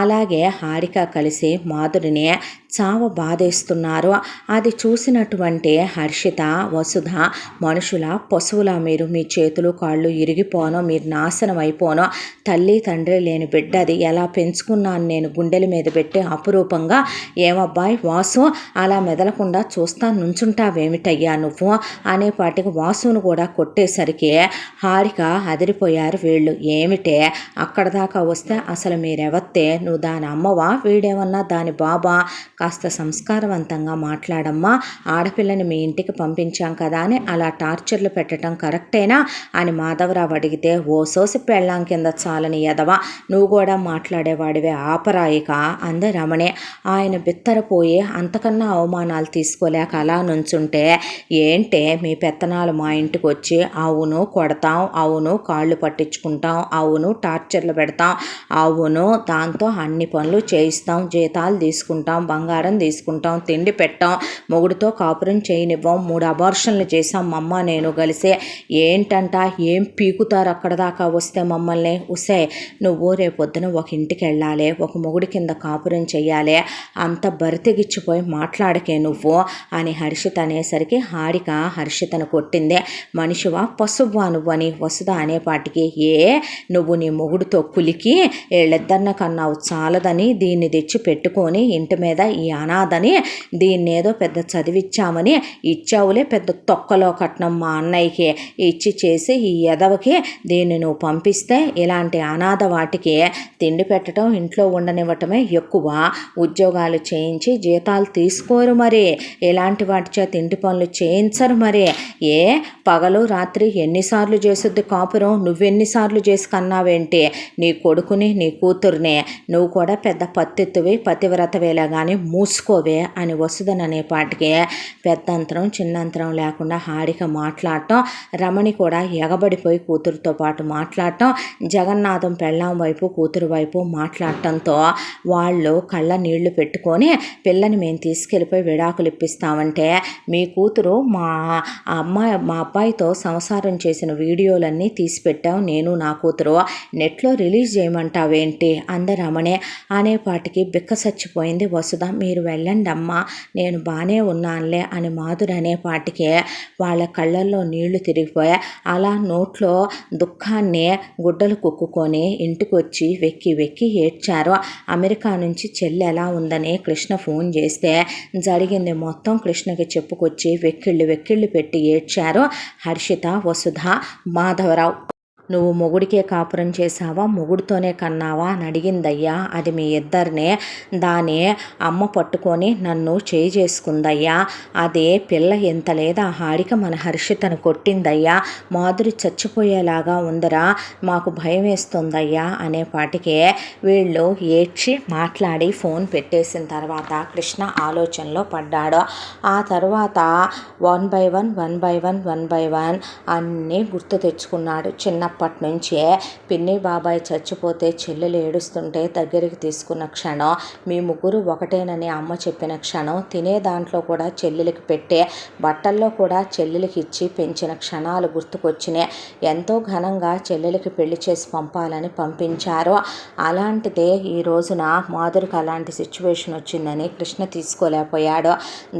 [SPEAKER 1] అలాగే హారిక కలిసి మాధురిని చావ బాధేస్తున్నారు. అది చూసినటువంటి హర్షిత, వసుధ, మనుషుల పశువుల మీరు, మీ చేతులు కాళ్ళు ఇరిగిపోను, మీరు నాశనం అయిపోను, తల్లి తండ్రి లేని బిడ్డ అది, ఎలా పెంచుకున్నాను నేను గుండెల మీద పెట్టి అపురూపంగా, ఏమబ్బాయి వాసు అలా మెదలకుండా చూస్తా నుంచుంటావేమిటయ్యా నువ్వు అనేపాటికి వాసును కూడా కొట్టేసరికి హారిక అదిరిపోయారు వీళ్ళు. ఏమిటే అక్కడ దాకా వస్తే అసలు మీరెవత్తే, నువ్వు దాని అమ్మవా, వీడేమన్నా దాని బాబా, కాస్త సంస్కారవంతంగా మాట్లాడమ్మా, ఆడపిల్లని మీ ఇంటికి పంపించాం కదా అని అలా టార్చర్లు పెట్టడం కరెక్టేనా అని మాధవరావు అడిగితే, ఓ సోసి పెళ్ళాం కింద చాలని ఎదవా, నువ్వు కూడా మాట్లాడేవాడివే ఆపరాయిక అంది రమణి. ఆయన బిత్తరపోయి అంతకన్నా అవమానాలు తీసుకోలేక అలా నుంచుంటే, ఏంటే మీ పెత్తనాలు మా ఇంటికి వచ్చి, అవును కొడతాం, అవును కాళ్ళు పట్టించుకుంటాం, అవును టార్చర్లు పెడతాం, అవును దాంతో అన్ని పనులు చేయిస్తాం, జీతాలు తీసుకుంటాం, బంగారం తీసుకుంటాం, తిండి పెట్టాం, మొగుడితో కాపురం చేయనివ్వం, 3 అబార్షన్లు చేసాం మమ్మ నేను కలిసి, ఏంటంట ఏం పీకుతారు అక్కడ దాకా వస్తే మమ్మల్ని. ఉసే నువ్వు రేపొద్దున ఒక ఇంటికి వెళ్ళాలి, ఒక మొగుడి కింద కాపురం చెయ్యాలి, అంత బరితెగిచ్చిపోయి మాట్లాడకే నువ్వు అని హర్షిత అనేసరికి హారిక హర్షితను కొట్టిందే. మనిషివా పశువా నువ్వని వసుధ అనేపాటికి, నువ్వు నీ మొగుడితో కులికి వీళ్ళిద్దరిన కన్నావు చాలదని దీన్ని తెచ్చి పెట్టుకొని ఇంటి మీద ఈ అనాథని, దీన్నేదో పెద్ద చదివిచ్చామని ఇచ్చావులే పెద్ద తొక్కలో కట్నం మా అన్నయ్యకి ఇచ్చి చేసి ఈ ఎదవకి దీన్ని నువ్వు పంపిస్తే ఇలాంటి అనాథ వాటికి తిండి పెట్టడం, ఇంట్లో ఉండనివ్వటమే ఎక్కువ, ఉద్యోగాలు చేయించి జీతాలు తీసుకోరు మరి, ఇలాంటి వాటి చేత ఇంటి పనులు చేయించరు మరి, పగలు రాత్రి ఎన్నిసార్లు చేస్తుంది కాపురం, నువ్వెన్నిసార్లు చేసి కన్నావేంటి నీ కొడుకుని నీ కూతుర్నే, నువ్వు కూడా పెద్ద పత్తిత్తువి పతివ్రతవేలా కానీ మూసుకోవే అని వసుదననే పాటికి పెద్దంతరం చిన్నంతరం లేకుండా హారిక మాట్లాడటం, రమణి కూడా ఎగబడిపోయి కూతురుతో పాటు మాట్లాడటం, జగన్నాథం పెళ్ళాం వైపు కూతురు వైపు మాట్లాడటంతో వాళ్ళు కళ్ళ నీళ్లు పెట్టుకొని, పిల్లని మేము తీసుకెళ్ళిపోయి విడాకులు ఇప్పిస్తామంటే మీ కూతురు మా అబ్బాయితో సంసారం చేసిన వీడియోలన్నీ తీసి పెట్టాం నేను నా కూతురు, నెట్లో రిలీజ్ చేయమంటావేంటి అంద రమణే అనేపాటికి బిక్క చచ్చిపోయింది వసుధ. మీరు వెళ్ళండి అమ్మా నేను బాగానే ఉన్నానులే అని మాధురి అనేపాటికే వాళ్ళ కళ్ళల్లో నీళ్లు తిరిగిపోయా. అలా నోట్లో దుఃఖాన్ని గుడ్డలు కుక్కుకొని ఇంటికి వచ్చి వెక్కి వెక్కి ఏడ్చారు. అమెరికా నుంచి చెల్లి ఎలా ఉందని కృష్ణ ఫోన్ చేస్తే జరిగింది మొత్తం కృష్ణకి చెప్పుకొచ్చి వెక్కిళ్ళు పెట్టి ఏడ్చారు హర్షిత, వసుధ, మాధవరావు. నువ్వు మొగుడికే కాపురం చేసావా, మొగుడితోనే కన్నావా అని అడిగిందయ్యా. అది మీ ఇద్దరినే. దాని అమ్మ పట్టుకొని నన్ను చేయి చేసుకుందయ్యా. అదే పిల్ల ఎంత లేదా హారిక మన హర్షితను కొట్టిందయ్యా. మాధురి చచ్చిపోయేలాగా ఉందిరా, మాకు భయం వేస్తుందయ్యా అనేపాటికే వీళ్ళు ఏడ్చి మాట్లాడి ఫోన్ పెట్టేసిన తర్వాత కృష్ణ ఆలోచనలో పడ్డాడు. ఆ తర్వాత వన్ బై వన్ అన్నీ గుర్తు తెచ్చుకున్నాడు. చిన్నప్పటి నుంచే పిన్ని బాబాయ్ చచ్చిపోతే చెల్లెలు ఏడుస్తుంటే దగ్గరికి తీసుకున్న క్షణం, మీ ముగ్గురు ఒకటేనని అమ్మ చెప్పిన క్షణం, తినే దాంట్లో కూడా చెల్లెలికి పెట్టే, బట్టల్లో కూడా చెల్లెలికి ఇచ్చి పెంచిన క్షణాలు గుర్తుకొచ్చినాయి. ఎంతో ఘనంగా చెల్లెలికి పెళ్లి చేసి పంపాలని పంపించారు. అలాంటిదే ఈ రోజున మాధురికి అలాంటి సిచ్యువేషన్ వచ్చిందని కృష్ణ తీసుకోలేకపోయాడు.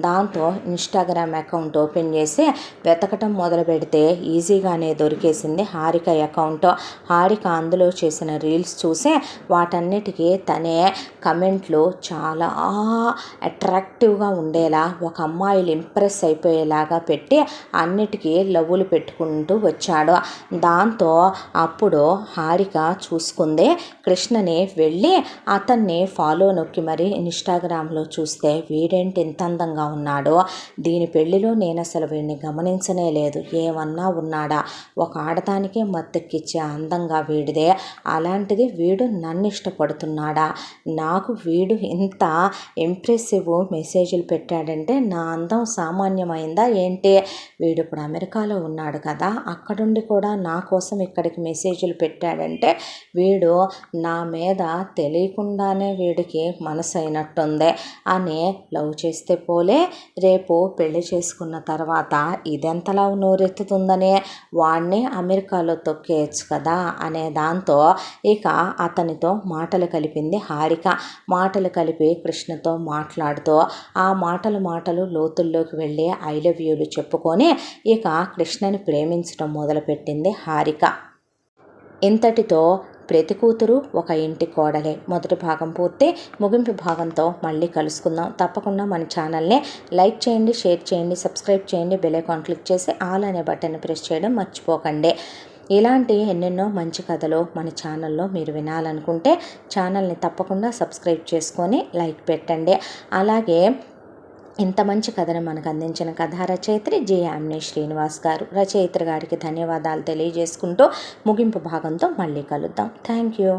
[SPEAKER 1] దాంతో ఇన్స్టాగ్రామ్ అకౌంట్ ఓపెన్ చేసి వెతకటం మొదలు పెడితే ఈజీగానే దొరికేసింది హారిక అకౌంట్. హారిక అందులో చేసిన రీల్స్ చూసి వాటన్నిటికీ తనే కమెంట్లు చాలా అట్రాక్టివ్గా ఉండేలా, ఒక అమ్మాయిలు ఇంప్రెస్ అయిపోయేలాగా పెట్టి అన్నిటికీ లవ్వులు పెట్టుకుంటూ వచ్చాడు. దాంతో అప్పుడు హారిక చూసుకుంది కృష్ణని వెళ్ళి అతన్ని ఫాలో నొక్కి మరి ఇన్స్టాగ్రామ్లో చూస్తే వీడేంటి ఇంత అందంగా ఉన్నాడు, దీని పెళ్లిలో నేను అసలు వీడిని గమనించనే లేదు, ఏమన్నా ఉన్నాడా, ఒక ఆడదానికే మత్తెక్కిచ్చే అందంగా వీడిదే, అలాంటిది వీడు నన్ను ఇష్టపడుతున్నాడా, నాకు వీడు ఇంత ఇంప్రెసివ్ మెసేజ్లు పెట్టాడంటే నా అందం సామాన్యమైందా ఏంటి, వీడు ఇప్పుడు అమెరికాలో ఉన్నాడు కదా, అక్కడుండి కూడా నా కోసం ఇక్కడికి మెసేజ్లు పెట్టాడంటే వీడు నా మీద తెలియకుండానే వీడికి మనసు అయినట్టుంది అని లవ్ చేస్తే పోలే, రేపు పెళ్లి చేసుకున్న తర్వాత ఇదెంతలా నోరెత్తుతుందనే వాడిని అమెరికాలో తొక్కి దొరికేయచ్చు కదా అనే దాంతో ఇక అతనితో మాటలు కలిపింది హారిక. మాటలు కలిపి కృష్ణతో మాట్లాడుతూ ఆ మాటలు లోతుల్లోకి వెళ్ళి ఐ లవ్ యూలు చెప్పుకొని ఇక కృష్ణని ప్రేమించడం మొదలుపెట్టింది హారిక. ఇంతటితో ప్రతి కూతురు ఒక ఇంటి కోడలే మొదటి భాగం పూర్తి. ముగింపు భాగంతో మళ్ళీ కలుసుకుందాం. తప్పకుండా మన ఛానల్ని లైక్ చేయండి, షేర్ చేయండి, సబ్స్క్రైబ్ చేయండి, బెల్ ఐకాన్ క్లిక్ చేసి ఆల్ అనే బటన్ ప్రెస్ చేయడం మర్చిపోకండి. ఇలాంటి ఎన్నెన్నో మంచి కథలు మన ఛానల్లో మీరు వినాలనుకుంటే ఛానల్ని తప్పకుండా సబ్స్క్రైబ్ చేసుకొని లైక్ పెట్టండి. అలాగే ఇంత మంచి కథను మనకు అందించిన కథా రచయిత్రి జే యామిని శ్రీనివాస్ గారు, రచయిత్రి గారికి ధన్యవాదాలు తెలియజేసుకుంటూ ముగింపు భాగంతో మళ్ళీ కలుద్దాం. Thank you.